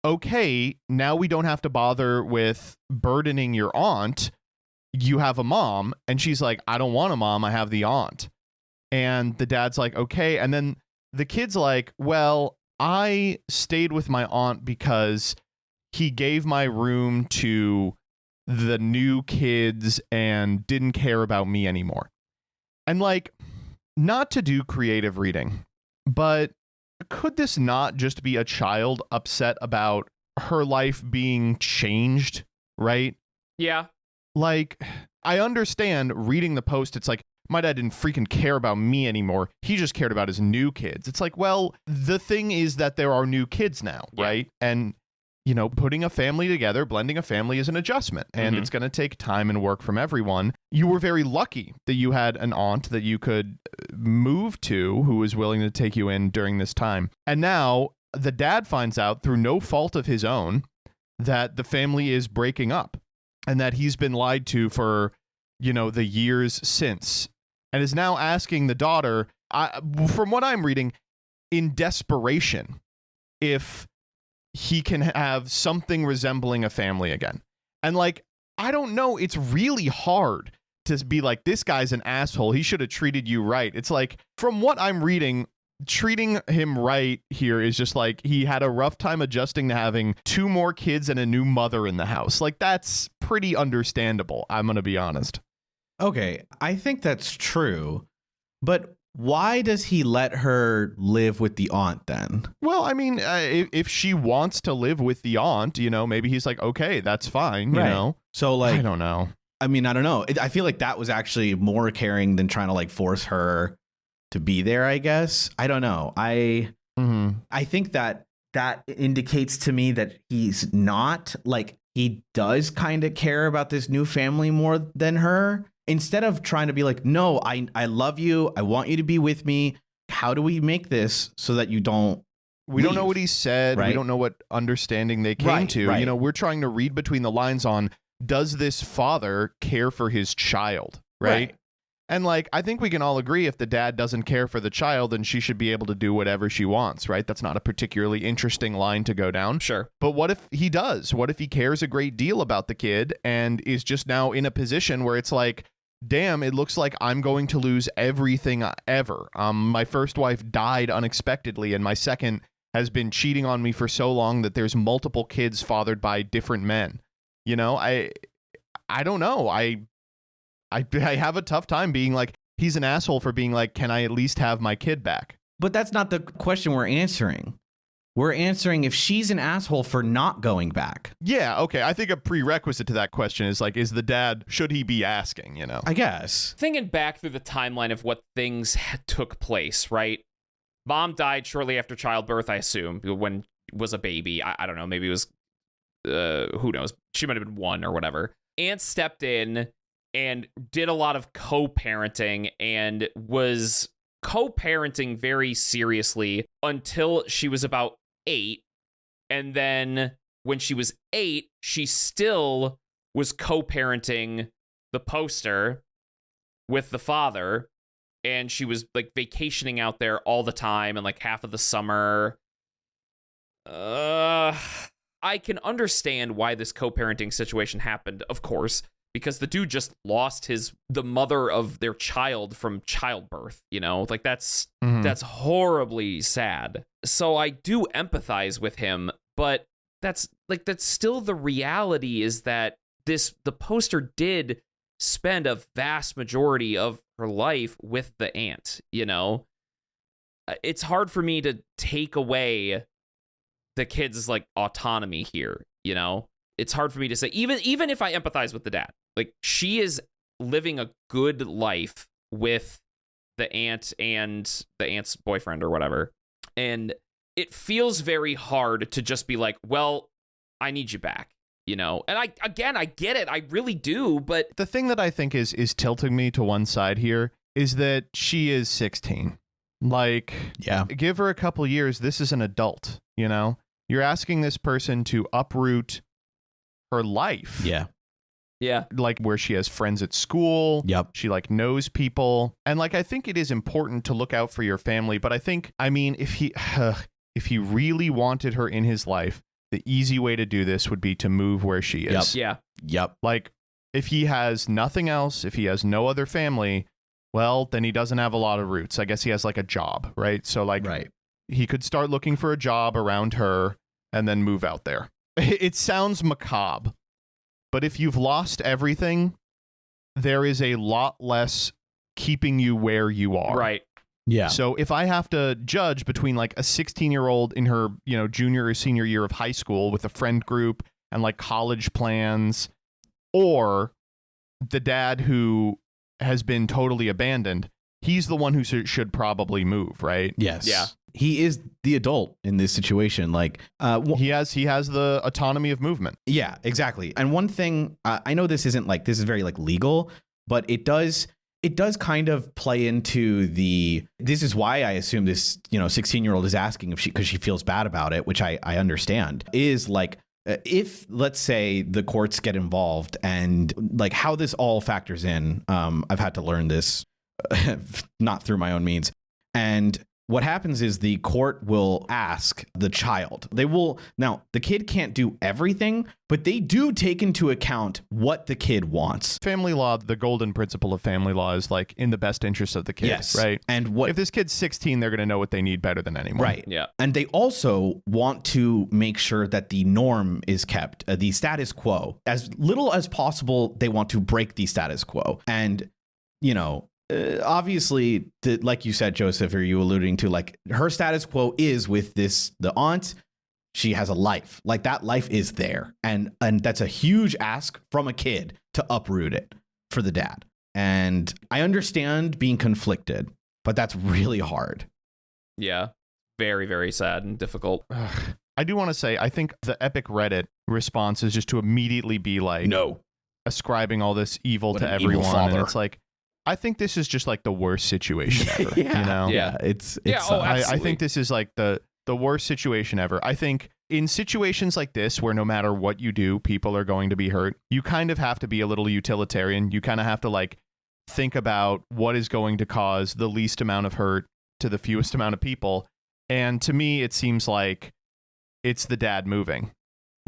okay, now we don't have to bother with burdening your aunt. You have a mom. And she's like, I don't want a mom. I have the aunt. And the dad's like, okay. And then the kid's like, well, I stayed with my aunt because he gave my room to the new kids and didn't care about me anymore. And like, not to do creative reading, but could this not just be a child upset about her life being changed, right? Yeah. Like, I understand reading the post, it's like, my dad didn't freaking care about me anymore. He just cared about his new kids. It's like, well, the thing is that there are new kids now, right? And putting a family together, blending a family is an adjustment, and it's going to take time and work from everyone. You were very lucky that you had an aunt that you could move to who was willing to take you in during this time. And now the dad finds out through no fault of his own that the family is breaking up and that he's been lied to for, the years since, and is now asking the daughter, from what I'm reading, in desperation, if he can have something resembling a family again. And like, I don't know, it's really hard to be like, this guy's an asshole. He should have treated you right. It's like, from what I'm reading, treating him right here is just like, he had a rough time adjusting to having 2 more kids and a new mother in the house. Like, that's pretty understandable. I'm going to be honest. Okay, I think that's true, but why does he let her live with the aunt then? Well, I mean, if she wants to live with the aunt, maybe he's like, okay, that's fine, you know? So like, I don't know. I mean, I don't know. I feel like that was actually more caring than trying to like force her to be there, I guess. I don't know. I think that indicates to me that he's not like, he does kind of care about this new family more than her. Instead of trying to be like, no, I love you. I want you to be with me. How do we make this so that you don't We don't know what he said. right? We don't know what understanding they came to. Right. We're trying to read between the lines on, does this father care for his child, right? And like, I think we can all agree if the dad doesn't care for the child, then she should be able to do whatever she wants, right? That's not a particularly interesting line to go down. Sure. But what if he does? What if he cares a great deal about the kid and is just now in a position where it's like, damn, it looks like I'm going to lose everything ever. My first wife died unexpectedly, and my second has been cheating on me for so long that there's multiple kids fathered by different men. I don't know. I have a tough time being like, he's an asshole for being like, can I at least have my kid back? But that's not the question we're answering. We're answering if she's an asshole for not going back. Yeah, okay. I think a prerequisite to that question is like, is the dad, should he be asking, I guess. Thinking back through the timeline of what things took place, right? Mom died shortly after childbirth, I assume, when was a baby. I don't know. Maybe it was, who knows? She might have been 1 or whatever. Aunt stepped in and did a lot of co-parenting and was co-parenting very seriously until she was about 8. And then when she was 8, she still was co-parenting the poster with the father. And she was like vacationing out there all the time and like half of the summer. I can understand why this co-parenting situation happened, of course, because the dude just lost the mother of their child from childbirth, like that's horribly sad. So I do empathize with him, but that's still the reality is that the poster did spend a vast majority of her life with the aunt, It's hard for me to take away the kids' like autonomy here, It's hard for me to say, even if I empathize with the dad, like she is living a good life with the aunt and the aunt's boyfriend or whatever. And it feels very hard to just be like, well, I need you back, And I get it. I really do. But the thing that I think is tilting me to one side here is that she is 16. Like, yeah, give her a couple years. This is an adult, You're asking this person to uproot her life. Yeah. Like where she has friends at school. Yep. She like knows people. And like, I think it is important to look out for your family. But I mean, if he really wanted her in his life, the easy way to do this would be to move where she is. Yep. Like if he has nothing else, if he has no other family, well, then he doesn't have a lot of roots. I guess he has like a job, right? So like, he could start looking for a job around her and then move out there. It sounds macabre, but if you've lost everything, there is a lot less keeping you where you are. Right. Yeah. So if I have to judge between like a 16-year-old in her, junior or senior year of high school with a friend group and like college plans, or the dad who has been totally abandoned, he's the one who should probably move, right? Yes. Yeah. He is the adult in this situation. Like, he has the autonomy of movement. Yeah, exactly. And one thing, I know this is very like legal, but it does kind of play into this is why I assume this, 16-year-old is asking because she feels bad about it, which I understand, is like, if let's say the courts get involved and like how this all factors in, I've had to learn this not through my own means. And what happens is the court will ask the child. Now, the kid can't do everything, but they do take into account what the kid wants. Family law, the golden principle of family law is like in the best interest of the kid, Yes. right? And If this kid's 16, they're going to know what they need better than anyone. Right. Yeah. And they also want to make sure that the norm is kept, the status quo. As little as possible, they want to break the status quo. And, obviously, like you said, Joseph, or you alluding to, like, her status quo is with the aunt. She has a life. Like, that life is there. And that's a huge ask from a kid to uproot it for the dad. And I understand being conflicted, but that's really hard. Yeah. Very, very sad and difficult. I do want to say, I think the epic Reddit response is just to immediately be like, No. ascribing all this evil What to an evil everyone. And father. it's like, I think this is just like the worst situation ever. Yeah. You know? Yeah. It's I think this is like the worst situation ever. I think in situations like this, where no matter what you do, people are going to be hurt, you kind of have to be a little utilitarian. You kind of have to like think about what is going to cause the least amount of hurt to the fewest amount of people. And to me, it seems like it's the dad moving.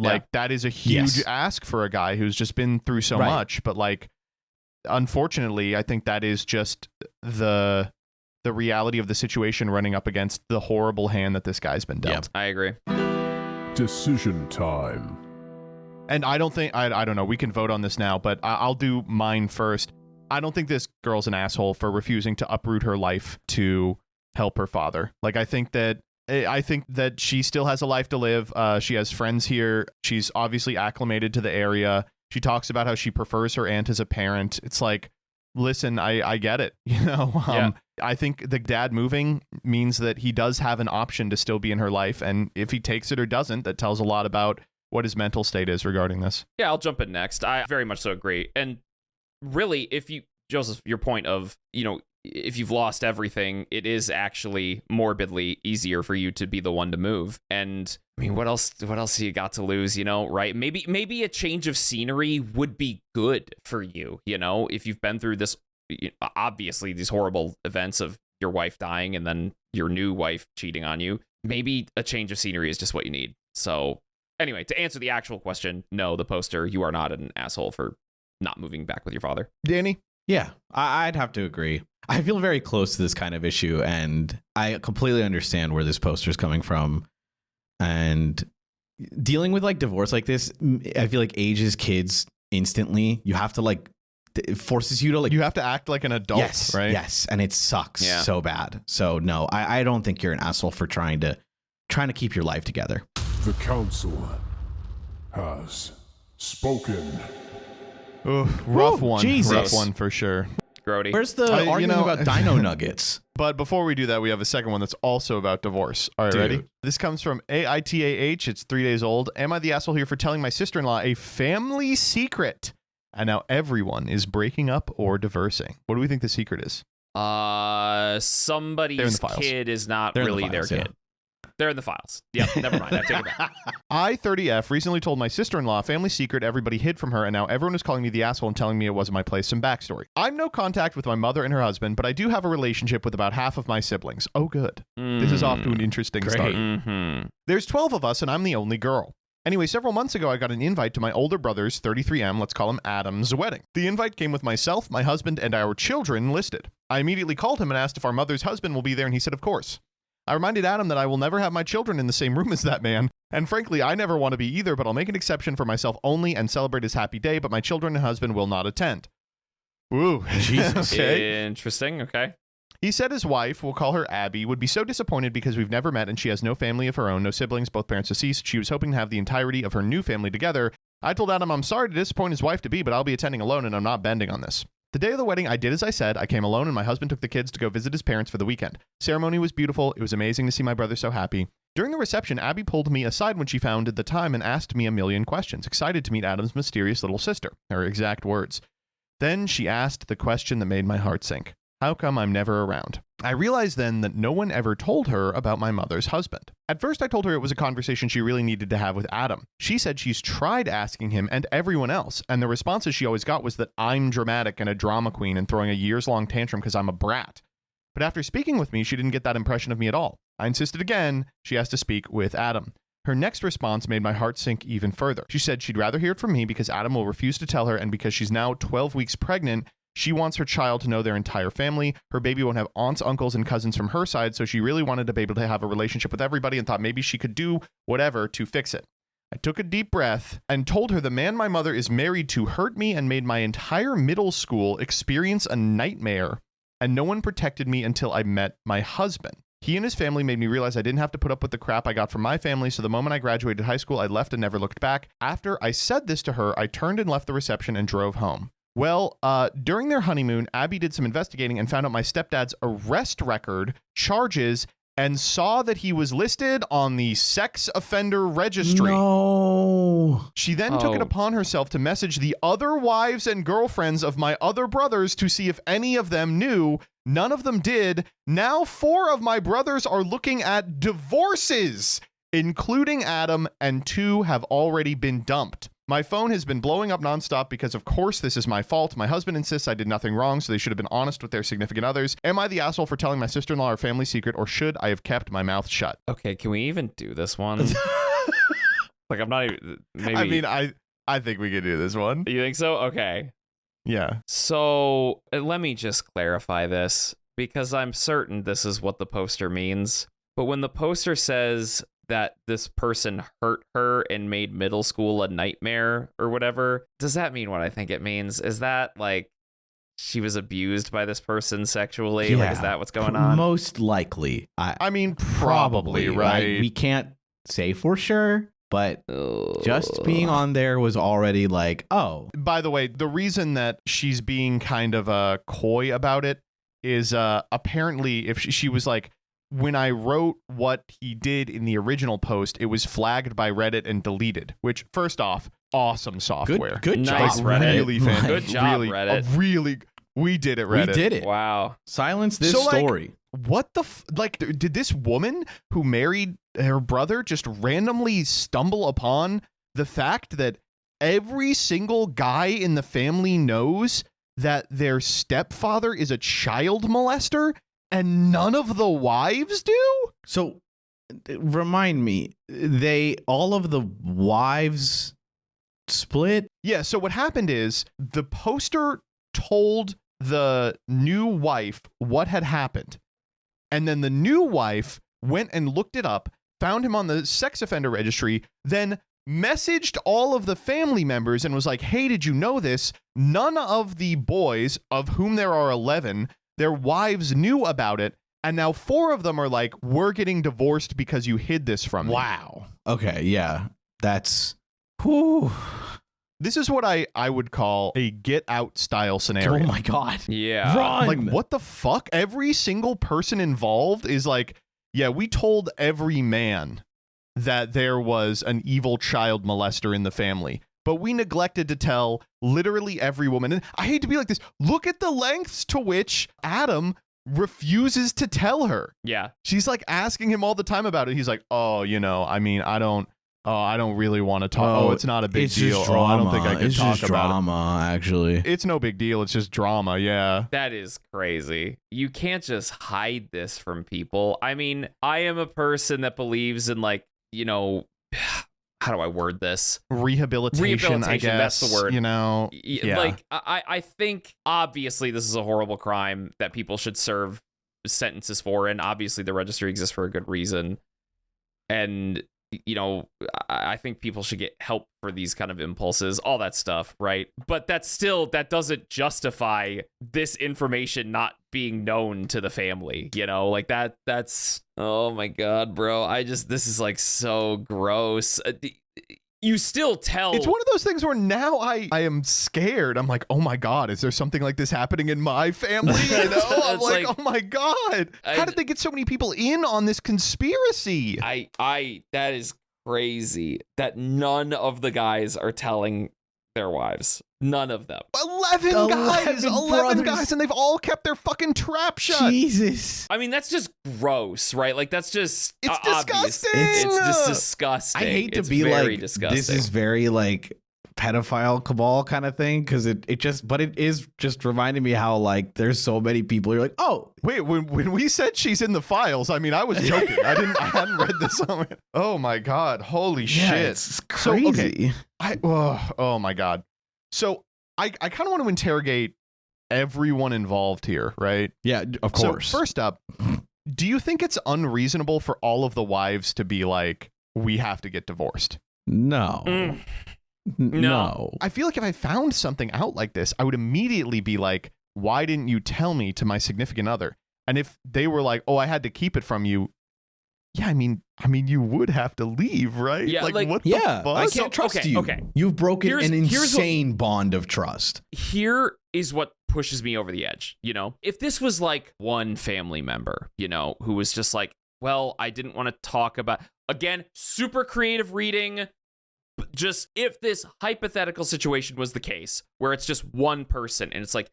Like, that is a huge ask for a guy who's just been through so much. But like, unfortunately, I think that is just the reality of the situation running up against the horrible hand that this guy's been dealt. I agree. Decision time. And I don't think, I don't know, we can vote on this now, but I'll do mine first. I don't think this girl's an asshole for refusing to uproot her life to help her father. Like, I think that she still has a life to live. She has friends here. She's obviously acclimated to the area. She talks about how she prefers her aunt as a parent. It's like, listen, I get it. I think the dad moving means that he does have an option to still be in her life. And if he takes it or doesn't, that tells a lot about what his mental state is regarding this. Yeah, I'll jump in next. I very much so agree. And really, Joseph, your point of, if you've lost everything, it is actually morbidly easier for you to be the one to move. And I mean, what else do you got to lose, right? Maybe a change of scenery would be good for you, if you've been through this, obviously these horrible events of your wife dying and then your new wife cheating on you. Maybe a change of scenery is just what you need. So anyway, to answer the actual question, no, the poster, you are not an asshole for not moving back with your father. Danny? Yeah, I'd have to agree. I feel very close to this kind of issue, and I completely understand where this poster is coming from. And dealing with like divorce like this, I feel like ages kids instantly. You have to like, it forces you to like. You have to act like an adult, yes, right? Yes, and it sucks so bad. So no, I don't think you're an asshole for trying to keep your life together. The council has spoken. Rough one. Jesus. Rough one for sure. Grody. Where's the argument about dino nuggets? But before we do that, we have a second one that's also about divorce. All right, Dude. ready? This comes from AITAH. It's 3 days old. Am I the asshole here for telling my sister-in-law a family secret? And now everyone is breaking up or divorcing. What do we think the secret is? Somebody's kid is not They're in the really their files, yeah. kid. They're in the files. Yep, never mind. I take it back. I, 30F, recently told my sister-in-law a family secret everybody hid from her, and now everyone is calling me the asshole and telling me it wasn't my place. Some backstory. I'm no contact with my mother and her husband, but I do have a relationship with about half of my siblings. Oh, good. This is off to an interesting start. Mm-hmm. There's 12 of us, and I'm the only girl. Anyway, several months ago, I got an invite to my older brother's, 33M, let's call him Adam's, wedding. The invite came with myself, my husband, and our children listed. I immediately called him and asked if our mother's husband will be there, and he said, of course. I reminded Adam that I will never have my children in the same room as that man, and frankly, I never want to be either, but I'll make an exception for myself only and celebrate his happy day, but my children and husband will not attend. Ooh, Jesus. Okay. Interesting. Okay. He said his wife, we'll call her Abby, would be so disappointed because we've never met and she has no family of her own, no siblings, both parents deceased. She was hoping to have the entirety of her new family together. I told Adam I'm sorry to disappoint his wife to be, but I'll be attending alone and I'm not bending on this. The day of the wedding, I did as I said. I came alone and my husband took the kids to go visit his parents for the weekend. Ceremony was beautiful. It was amazing to see my brother so happy. During the reception, Abby pulled me aside when she found the time and asked me a million questions, excited to meet Adam's mysterious little sister, her exact words. Then she asked the question that made my heart sink. How come I'm never around? I realized then that no one ever told her about my mother's husband. At first, I told her it was a conversation she really needed to have with Adam. She said she's tried asking him and everyone else, and the responses she always got was that I'm dramatic and a drama queen and throwing a years-long tantrum because I'm a brat. But after speaking with me, she didn't get that impression of me at all. I insisted again. She asked to speak with Adam. Her next response made my heart sink even further. She said she'd rather hear it from me because Adam will refuse to tell her, and because she's now 12 weeks pregnant, she wants her child to know their entire family. Her baby won't have aunts, uncles, and cousins from her side, so she really wanted to be able to have a relationship with everybody and thought maybe she could do whatever to fix it. I took a deep breath and told her the man my mother is married to hurt me and made my entire middle school experience a nightmare, and no one protected me until I met my husband. He and his family made me realize I didn't have to put up with the crap I got from my family, so the moment I graduated high school, I left and never looked back. After I said this to her, I turned and left the reception and drove home. Well, during their honeymoon, Abby did some investigating and found out my stepdad's arrest record, charges, and saw that he was listed on the sex offender registry. No. She then took it upon herself to message the other wives and girlfriends of my other brothers to see if any of them knew. None of them did. Now 4 of my brothers are looking at divorces, including Adam, and 2 have already been dumped. My phone has been blowing up nonstop because, of course, this is my fault. My husband insists I did nothing wrong, so they should have been honest with their significant others. Am I the asshole for telling my sister-in-law our family secret, or should I have kept my mouth shut? Okay, can we even do this one? Like, I'm not even... Maybe... I mean, I think we could do this one. You think so? Okay. Yeah. So, let me just clarify this, because I'm certain this is what the poster means. But when the poster says that this person hurt her and made middle school a nightmare or whatever, does that mean what I think it means? Is that like she was abused by this person sexually? Like, is that what's going on? Most likely. I mean, probably, right? Like, we can't say for sure, but just being on there was already like, oh. By the way, the reason that she's being kind of coy about it is apparently if she was like, when I wrote what he did in the original post, it was flagged by Reddit and deleted, which, first off, awesome software. Good Nice, job, Reddit. Really fantastic. Good job, Reddit. We did it, Reddit. We did it. Wow. Silence this So, like, story. What the did this woman who married her brother just randomly stumble upon the fact that every single guy in the family knows that their stepfather is a child molester and none of the wives do? So remind me, all of the wives split? Yeah, so what happened is the poster told the new wife what had happened. And then the new wife went and looked it up, found him on the sex offender registry, then messaged all of the family members and was like, hey, did you know this? None of the boys, of whom there are 11, their wives knew about it. And now 4 of them are like, we're getting divorced because you hid this from me. Wow. Okay, yeah. That's... Whew. This is what I would call a get out style scenario. Oh my God. Yeah. Run! Like, what the fuck? Every single person involved is like, yeah, we told every man that there was an evil child molester in the family, but we neglected to tell literally every woman. And I hate to be like this. Look at the lengths to which Adam refuses to tell her. Yeah. She's like asking him all the time about it. He's like, oh, I mean, I don't really want to talk. Oh, it's not a big deal. Just drama. I don't think I can talk about drama, actually. It's no big deal. It's just drama. Yeah. That is crazy. You can't just hide this from people. I mean, I am a person that believes in, like, how do I word this? Rehabilitation, I guess. That's the word. Yeah. Like, I think obviously this is a horrible crime that people should serve sentences for, and obviously the registry exists for a good reason. And I think people should get help for these kind of impulses, all that stuff, right? But that doesn't justify this information not being known to the family, like that's, oh my God, bro. This is like so gross. You still tell. It's one of those things where now I am scared. I'm like, oh my God, is there something like this happening in my family? I'm like, oh my God, how did they get so many people in on this conspiracy? That is crazy that none of the guys are telling their wives. None of them. 11 guys, and they've all kept their fucking trap shut. Jesus. I mean, that's just gross, right? Like, that's just it's obvious. disgusting. It's just disgusting. I hate to it's be very like, disgusting. this is very like pedophile cabal kind of thing, because it is just reminding me how like there's so many people. You're like, oh Wait, when we said she's in the files, I mean, I was joking. I hadn't read this on. Oh my god, holy yeah, shit, it's crazy. oh my god. So I kind of want to interrogate everyone involved here, right? Yeah, of course. So first up, do you think it's unreasonable for all of the wives to be like, we have to get divorced? No. No. I feel like if I found something out like this, I would immediately be like, why didn't you tell me to my significant other? And if they were like, oh, I had to keep it from you. Yeah, I mean, you would have to leave, right? Yeah, like like- what the Yeah, fuck? I can't trust you. okay. You've broken Here's- an here's what- insane bond of trust. Here is what pushes me over the edge, you know? If this was like one family member, you know, who was just like, well, I didn't want to talk about, again, super creative reading, just if this hypothetical situation was the case, where it's just one person, and it's like,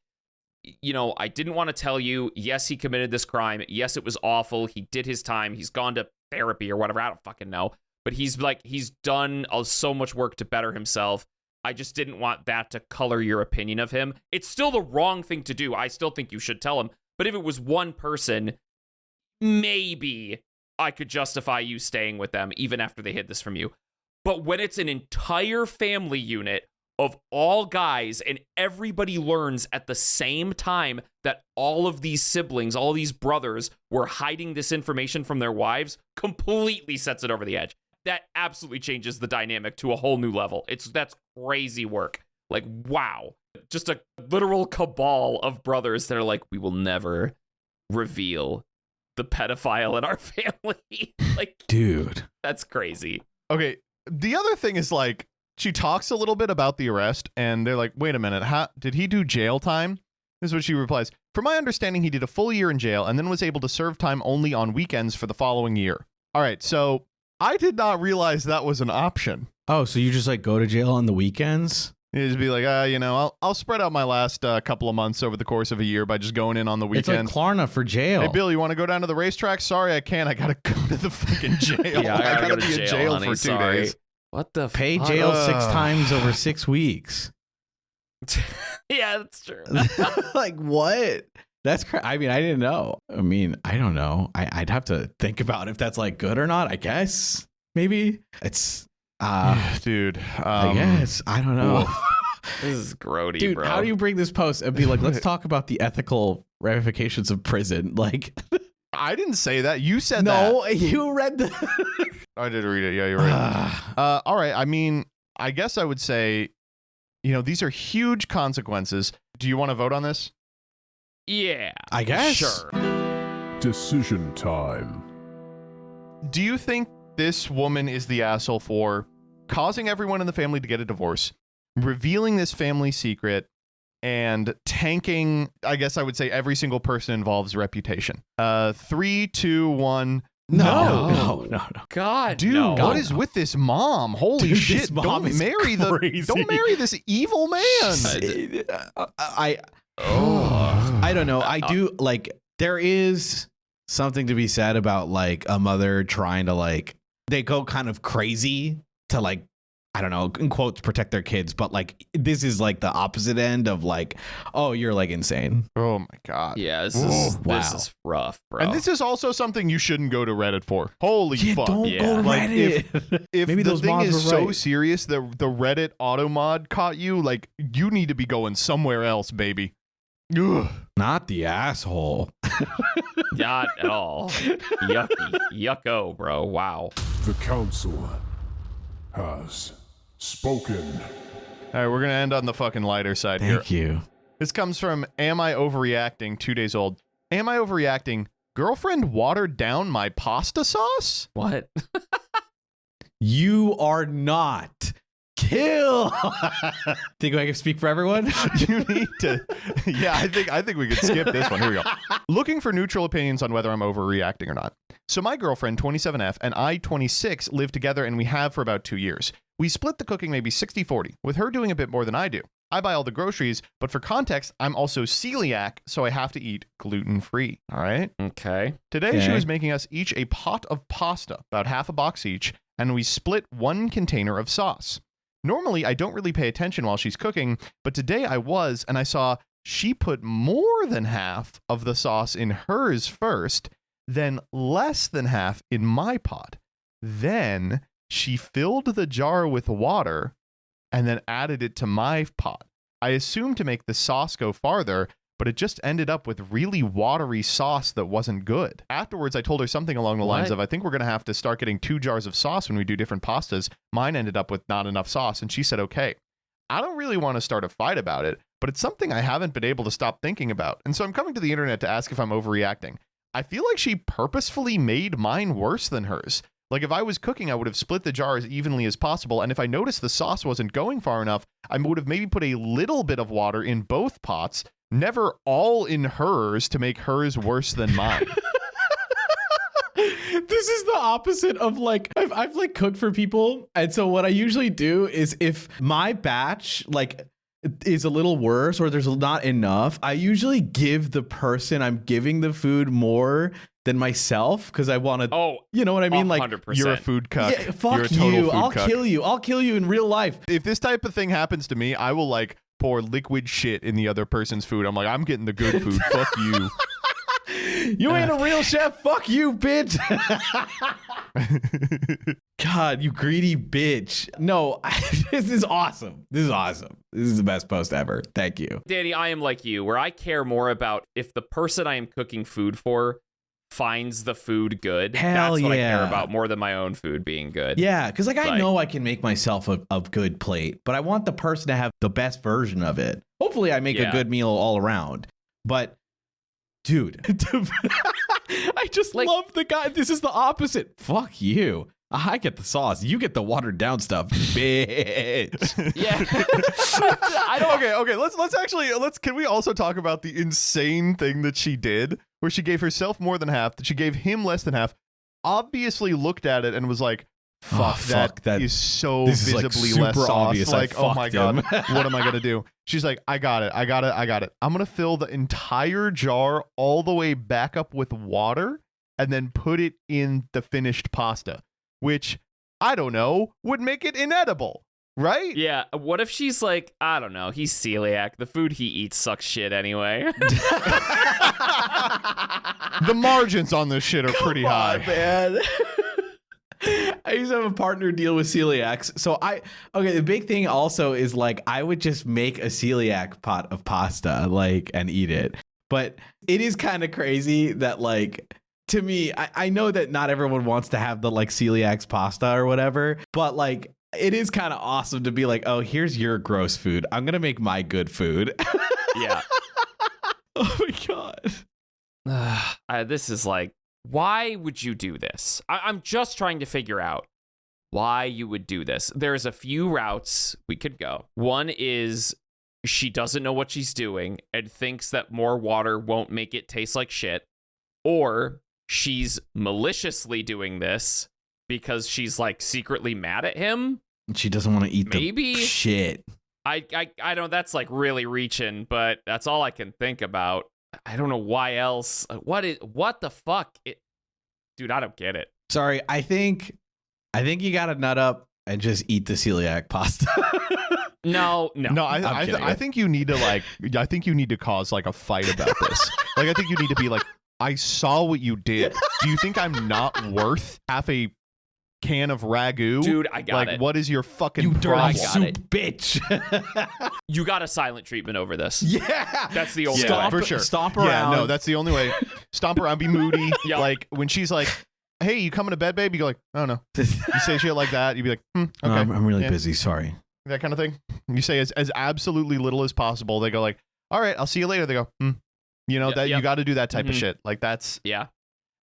you know, I didn't want to tell you, yes, he committed this crime, yes, it was awful, he did his time, he's gone to therapy or whatever, I don't fucking know, but he's done so much work to better himself. I just didn't want that to color your opinion of him. It's still the wrong thing to do. I still think you should tell him. But if it was one person, maybe I could justify you staying with them even after they hid this from you. But when it's an entire family unit of all guys and everybody learns at the same time that all of these siblings, all these brothers were hiding this information from their wives, completely sets it over the edge. That absolutely changes the dynamic to a whole new level. That's crazy work. Like, wow. Just a literal cabal of brothers that are like, we will never reveal the pedophile in our family. Like, Dude. that's crazy. Okay, the other thing is like, she talks a little bit about the arrest, and they're like, wait a minute, did he do jail time? This is what she replies. From my understanding, he did a full year in jail and then was able to serve time only on weekends for the following year. All right, so I did not realize that was an option. Oh, so you just like go to jail on the weekends? You just be like, I'll spread out my last couple of months over the course of a year by just going in on the It's like weekends. Klarna for jail. Hey, Bill, you want to go down to the racetrack? Sorry, I can't. I got to go to the fucking jail. Yeah, I gotta got go to be in jail honey, for 2 sorry. days. What the Pay fuck? jail 6 times over 6 weeks. Yeah, that's true. Like what? That's crazy. I mean, I didn't know. I mean, I don't know. I'd have to think about if that's like good or not. I guess maybe it's. Dude, I guess I don't know. This is grody, Dude, bro. how do you bring this post and be like, let's talk about the ethical ramifications of prison? Like, I didn't say that. You said that. no, you read the. I did read it. Yeah, you're right. All right. I mean, I guess I would say, these are huge consequences. Do you want to vote on this? Yeah. I guess. Sure. Decision time. Do you think this woman is the asshole for causing everyone in the family to get a divorce, revealing this family secret, and tanking, I guess I would say, every single person involved's reputation? 3, 2, 1. No. God, Dude, no. what is with this mom? Holy Dude, shit! this mom Don't is marry crazy. don't marry this evil man. I don't know. I do like there is something to be said about like a mother trying to like they go kind of crazy to like I don't know, in quotes, protect their kids, but like this is like the opposite end of like, oh, you're like insane. Oh my god. Yeah, this Wow. is rough, bro. And this is also something you shouldn't go to Reddit for. Holy fuck. Don't Yeah. go to Like, Reddit. If Maybe the those thing mods is were so right. serious that the Reddit auto mod caught you, like you need to be going somewhere else, baby. Ugh. Not the asshole. Not at all. Yucky. Yucko, bro. Wow. The Council has spoken. All right, we're gonna end on the fucking lighter side here. Thank you. This comes from Am I Overreacting? 2 days old. Am I overreacting? Girlfriend watered down my pasta sauce? What? You are not. Kill. Think I can speak for everyone? You need to. Yeah, I think we could skip this one. Here we go. Looking for neutral opinions on whether I'm overreacting or not. So my girlfriend, 27F, and I, 26, live together, and we have for about 2 years. We split the cooking maybe 60-40, with her doing a bit more than I do. I buy all the groceries, but for context, I'm also celiac, so I have to eat gluten-free. All right? Okay. Today, she Okay. was making us each a pot of pasta, about half a box each, and we split one container of sauce. Normally, I don't really pay attention while she's cooking, but today I was, and I saw she put more than half of the sauce in hers first, then less than half in my pot. Then she filled the jar with water and then added it to my pot. I assumed to make the sauce go farther, but it just ended up with really watery sauce that wasn't good. Afterwards, I told her something along the lines of, I think we're going to have to start getting 2 jars of sauce when we do different pastas. Mine ended up with not enough sauce, and she said, okay. I don't really want to start a fight about it, but it's something I haven't been able to stop thinking about. And so I'm coming to the internet to ask if I'm overreacting. I feel like she purposefully made mine worse than hers. Like if I was cooking, I would have split the jar as evenly as possible. And if I noticed the sauce wasn't going far enough, I would have maybe put a little bit of water in both pots, never all in hers to make hers worse than mine. This is the opposite of like I've like cooked for people, and so what I usually do is if my batch like is a little worse or there's not enough, I usually give the person I'm giving the food more than myself because I want to. Oh, you know what I mean? 100%. Like You're a food cuck. Yeah, fuck You're a total you. food I'll cuck. kill you. I'll kill you in real life. If this type of thing happens to me, I will like pour liquid shit in the other person's food. I'm like, I'm getting the good food. Fuck you. You ain't a real chef. Fuck you, bitch. God, you greedy bitch. No, this is awesome. This is awesome. This is the best post ever. Thank you. Danny, I am like you, where I care more about if the person I am cooking food for finds the food good. Hell That's what I care yeah. about more than my own food being good. Yeah, because like I Like- know I can make myself a good plate, but I want the person to have the best version of it. Hopefully I make a Yeah. good meal all around. But dude, I just Like- love the guy. This is the opposite. Fuck you. I get the sauce. You get the watered down stuff, bitch. Yeah. I don't. Okay. Let's. Can we also talk about the insane thing that she did, where she gave herself more than half, that she gave him less than half, obviously looked at it and was like, "Fuck, fuck, that is so this is, like, visibly less super sauce." obvious. I Like, oh my fucked him. god, what am I gonna do? She's like, I got it. I'm gonna fill the entire jar all the way back up with water, and then put it in the finished pasta, which I don't know would make it inedible, right? Yeah. What if she's like, I don't know, he's celiac. The food he eats sucks shit anyway. The margins on this shit are pretty high. man. I used to have a partner deal with celiacs. So the big thing also is like I would just make a celiac pot of pasta like and eat it. But it is kind of crazy that like to me, I know that not everyone wants to have the like celiacs pasta or whatever, but like it is kind of awesome to be like, oh, here's your gross food. I'm going to make my good food. Yeah. Oh my God. This is like, why would you do this? I'm just trying to figure out why you would do this. There's a few routes we could go. One is she doesn't know what she's doing and thinks that more water won't make it taste like shit. Or she's maliciously doing this because she's like secretly mad at him. She doesn't want to eat Maybe. the shit. I don't, that's like really reaching, but that's all I can think about. I don't know why else. What the fuck? Dude, I don't get it. Sorry, I think you gotta nut up and just eat the celiac pasta. No. No, I'm kidding. I think you need to I think you need to cause like a fight about this. Like I think you need to be like, I saw what you did. Do you think I'm not worth half a can of RAGU? Dude, I got like, it. What is your fucking You dirty problem? got soup it. bitch. You got a silent treatment over this. Yeah. That's the only Yeah, way. for sure. Stomp around. Yeah, no, that's the only way. Stomp around, be moody. Yep. Like when she's like, "Hey, you coming to bed, babe?" You go like, "I don't know." You say shit like that. You'd be like, okay, I'm really yeah. busy. Sorry. that kind of thing. You say as absolutely little as possible. They go like, "All right, I'll see you later." They go, you know, Yep, that yep. you got to do that type of Mhm. shit. Like that's. Yeah.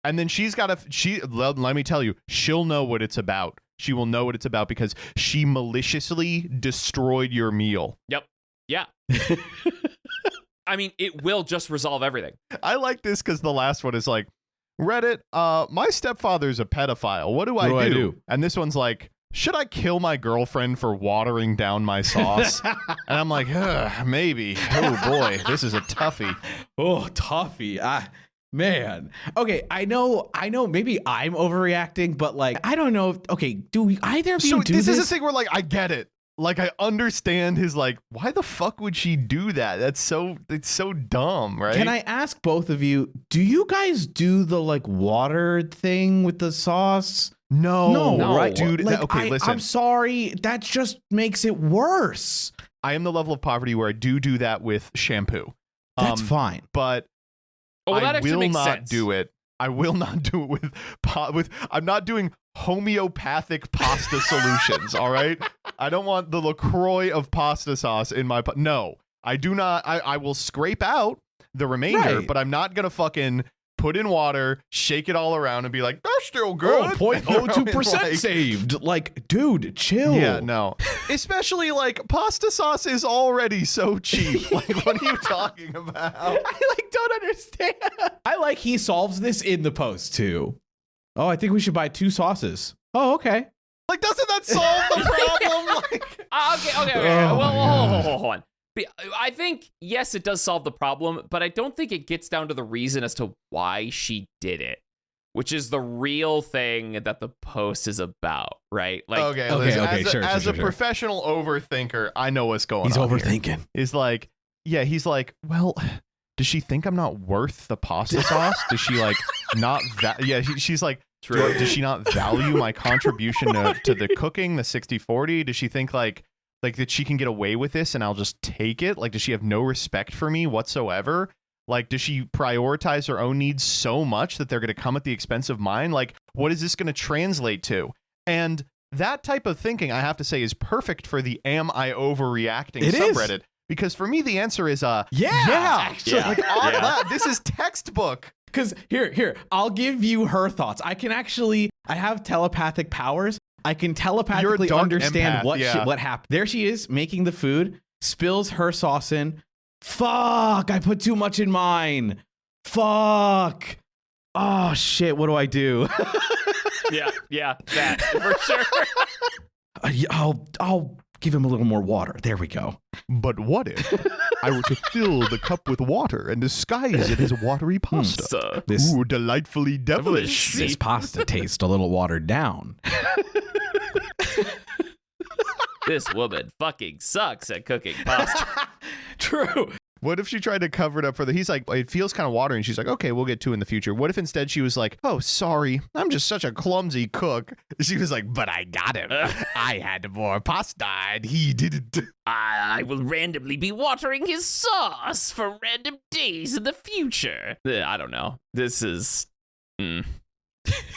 And then let me tell you, she'll know what it's about. She will know what it's about because she maliciously destroyed your meal. Yep. Yeah. I mean, it will just resolve everything. I like this because the last one is like, Reddit, my stepfather's a pedophile. What do I do? And this one's like, should I kill my girlfriend for watering down my sauce? And I'm like, maybe. Oh boy, this is a toughie. Oh, toffee. Man. Okay, I know maybe I'm overreacting, but like I don't know. Okay, do either of you So do this this? is a thing where like I get it. Like, I understand his, like, why the fuck would she do that? It's so dumb, right? Can I ask both of you, do you guys do the like water thing with the sauce? No, Right, dude. Like, Okay, listen. I'm sorry. That just makes it worse. I am the level of poverty where I do that with shampoo. That's fine. But Oh, well, that I actually will makes not sense. do it. I will not do it with I'm not doing homeopathic pasta solutions, all right? I don't want the LaCroix of pasta sauce in my no. I do not. I will scrape out the remainder, Right. but I'm not going to fucking put in water, shake it all around and be like, "That's still good." Oh, 0.02% Like, saved. Like, dude, chill. yeah, no. Especially like pasta sauce is already so cheap. Like, what are you talking about? I like don't understand. I like he solves this in the post too. Oh, I think we should buy 2 sauces. Oh, okay. Like, doesn't that solve the problem? Like, Okay. Oh, Well, hold on. I think, yes, it does solve the problem, but I don't think it gets down to the reason as to why she did it, which is the real thing that the post is about, right? Like, okay, okay, listen, okay, sure, as sure, a sure. professional overthinker, I know what's going He's on. overthinking. He's like, yeah, he's like, well, does she think I'm not worth the pasta sauce? Does she like not? She's like, True. does she not value my contribution to the cooking, the 60-40? Does she think like that she can get away with this and I'll just take it? Like, does she have no respect for me whatsoever? Like, does she prioritize her own needs so much that they're going to come at the expense of mine? Like, what is this going to translate to? And that type of thinking, I have to say, is perfect for the "Am I Overreacting" It is. subreddit. Because for me, the answer is Yeah. actually, Yeah. like, Yeah. this is textbook. Because here, I'll give you her thoughts. I have telepathic powers. I can telepathically dark understand empath, what happened. There she is making the food, spills her sauce in. Fuck, I put too much in mine. Fuck. Oh shit, what do I do? yeah, that for sure. I'll give him a little more water. There we go. But what if I were to fill the cup with water and disguise it as watery pasta? So, This Ooh, delightfully devilish. this pasta tastes a little watered down. this woman fucking sucks at cooking pasta. True. What if she tried to cover it up for he's like, it feels kind of watery, and she's like, okay, we'll get 2 in the future. What if instead she was like, oh, sorry, I'm just such a clumsy cook. She was like, but I got him. I had more pasta and he didn't. I will randomly be watering his sauce for random days in the future. I don't know. This is...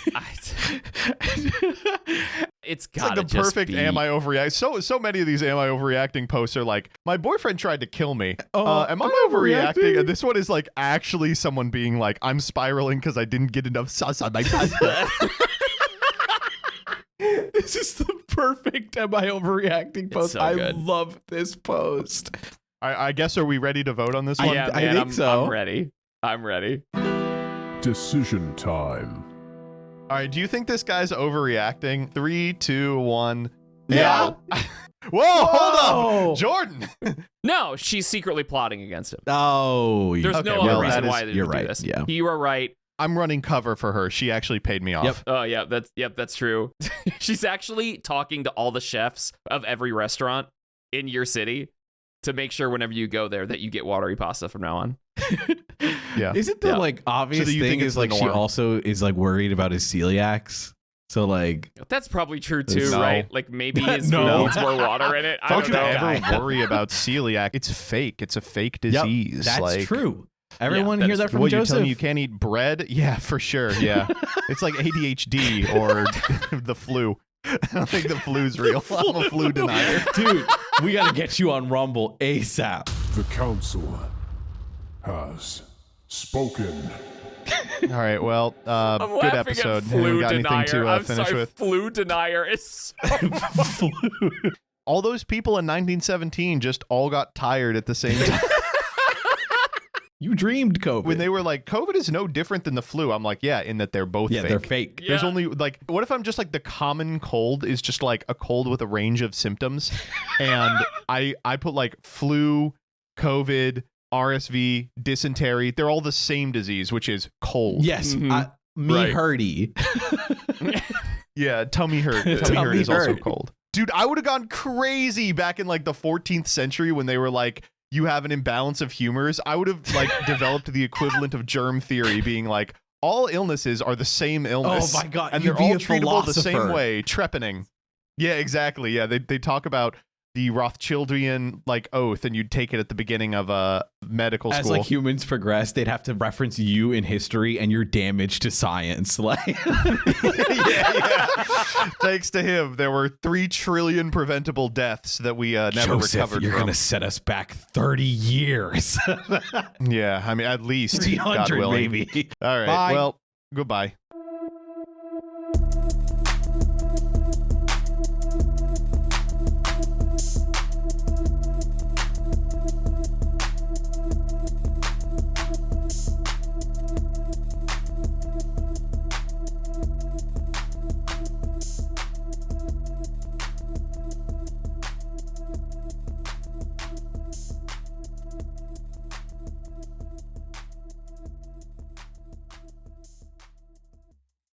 It's It's like gotta the just perfect be... "Am I overreacting?" So many of these "Am I overreacting?" posts are like, "My boyfriend tried to kill me. Am I overreacting?" And this one is like actually someone being like, "I'm spiraling because I didn't get enough sauce on my pasta." This is the perfect "Am I overreacting?" post. so I good. love this post. I guess, are we ready to vote on this one? Yeah, I man, think so. I'm ready. I'm ready. Decision time. All right. Do you think this guy's overreacting? 3, 2, 1. Yeah. Whoa, hold Whoa. up, Jordan. No, she's secretly plotting against him. Oh, There's Okay, no well, other reason that is- why they you're would do right, this. yeah. You are right. I'm running cover for her. She actually paid me off. Yep. Oh yeah, that's true. She's actually talking to all the chefs of every restaurant in your city to make sure whenever you go there that you get watery pasta from now on. Yeah. Isn't the Yeah. like obvious So do you thing think it's is like the she norm? also is like worried about his celiacs? So like That's probably true too, No. right? Like maybe his No. food needs more water in it. I Don't don't you know. ever worry about celiac? It's fake. It's a fake disease. that's like, true. Everyone that hear is that from What, you're Joseph? telling me you can't eat bread? Yeah, for sure. Yeah. It's like ADHD or the flu. I don't think the flu's real. I'm a flu denier. Dude, we gotta get you on Rumble ASAP. The Council has spoken. All right. Well, I'm good laughing episode. at flu Anyone got denier. anything to I'm finish sorry, with? flu denier is so All those people in 1917 just all got tired at the same time. You dreamed COVID. When they were like, COVID is no different than the flu. I'm like, yeah, in that they're both yeah, fake. they're fake. Yeah. There's only like, what if I'm just like the common cold is just like a cold with a range of symptoms, and I put like flu, COVID, RSV, dysentery. They're all the same disease, which is cold. Yes, Mhm. me Right. hurty. Yeah, tummy hurt. Tummy Tummy hurt is also hurt. cold. Dude, I would have gone crazy back in like the 14th century when they were like, you have an imbalance of humors. I would have like developed the equivalent of germ theory, being like, all illnesses are the same illness. Oh my God, and you'd they're be all a treatable the same philosopher. way. Trepanning. Yeah, exactly. Yeah, they talk about the Rothschildian like oath, and you'd take it at the beginning of a medical As school. like humans progress, they'd have to reference you in history and your damage to science. Like, yeah. Thanks to him, there were 3 trillion preventable deaths that we never Joseph, recovered you're from. gonna set us back 30 years. Yeah, I mean, at least 300 God willing. maybe. All right. Bye. Well, goodbye.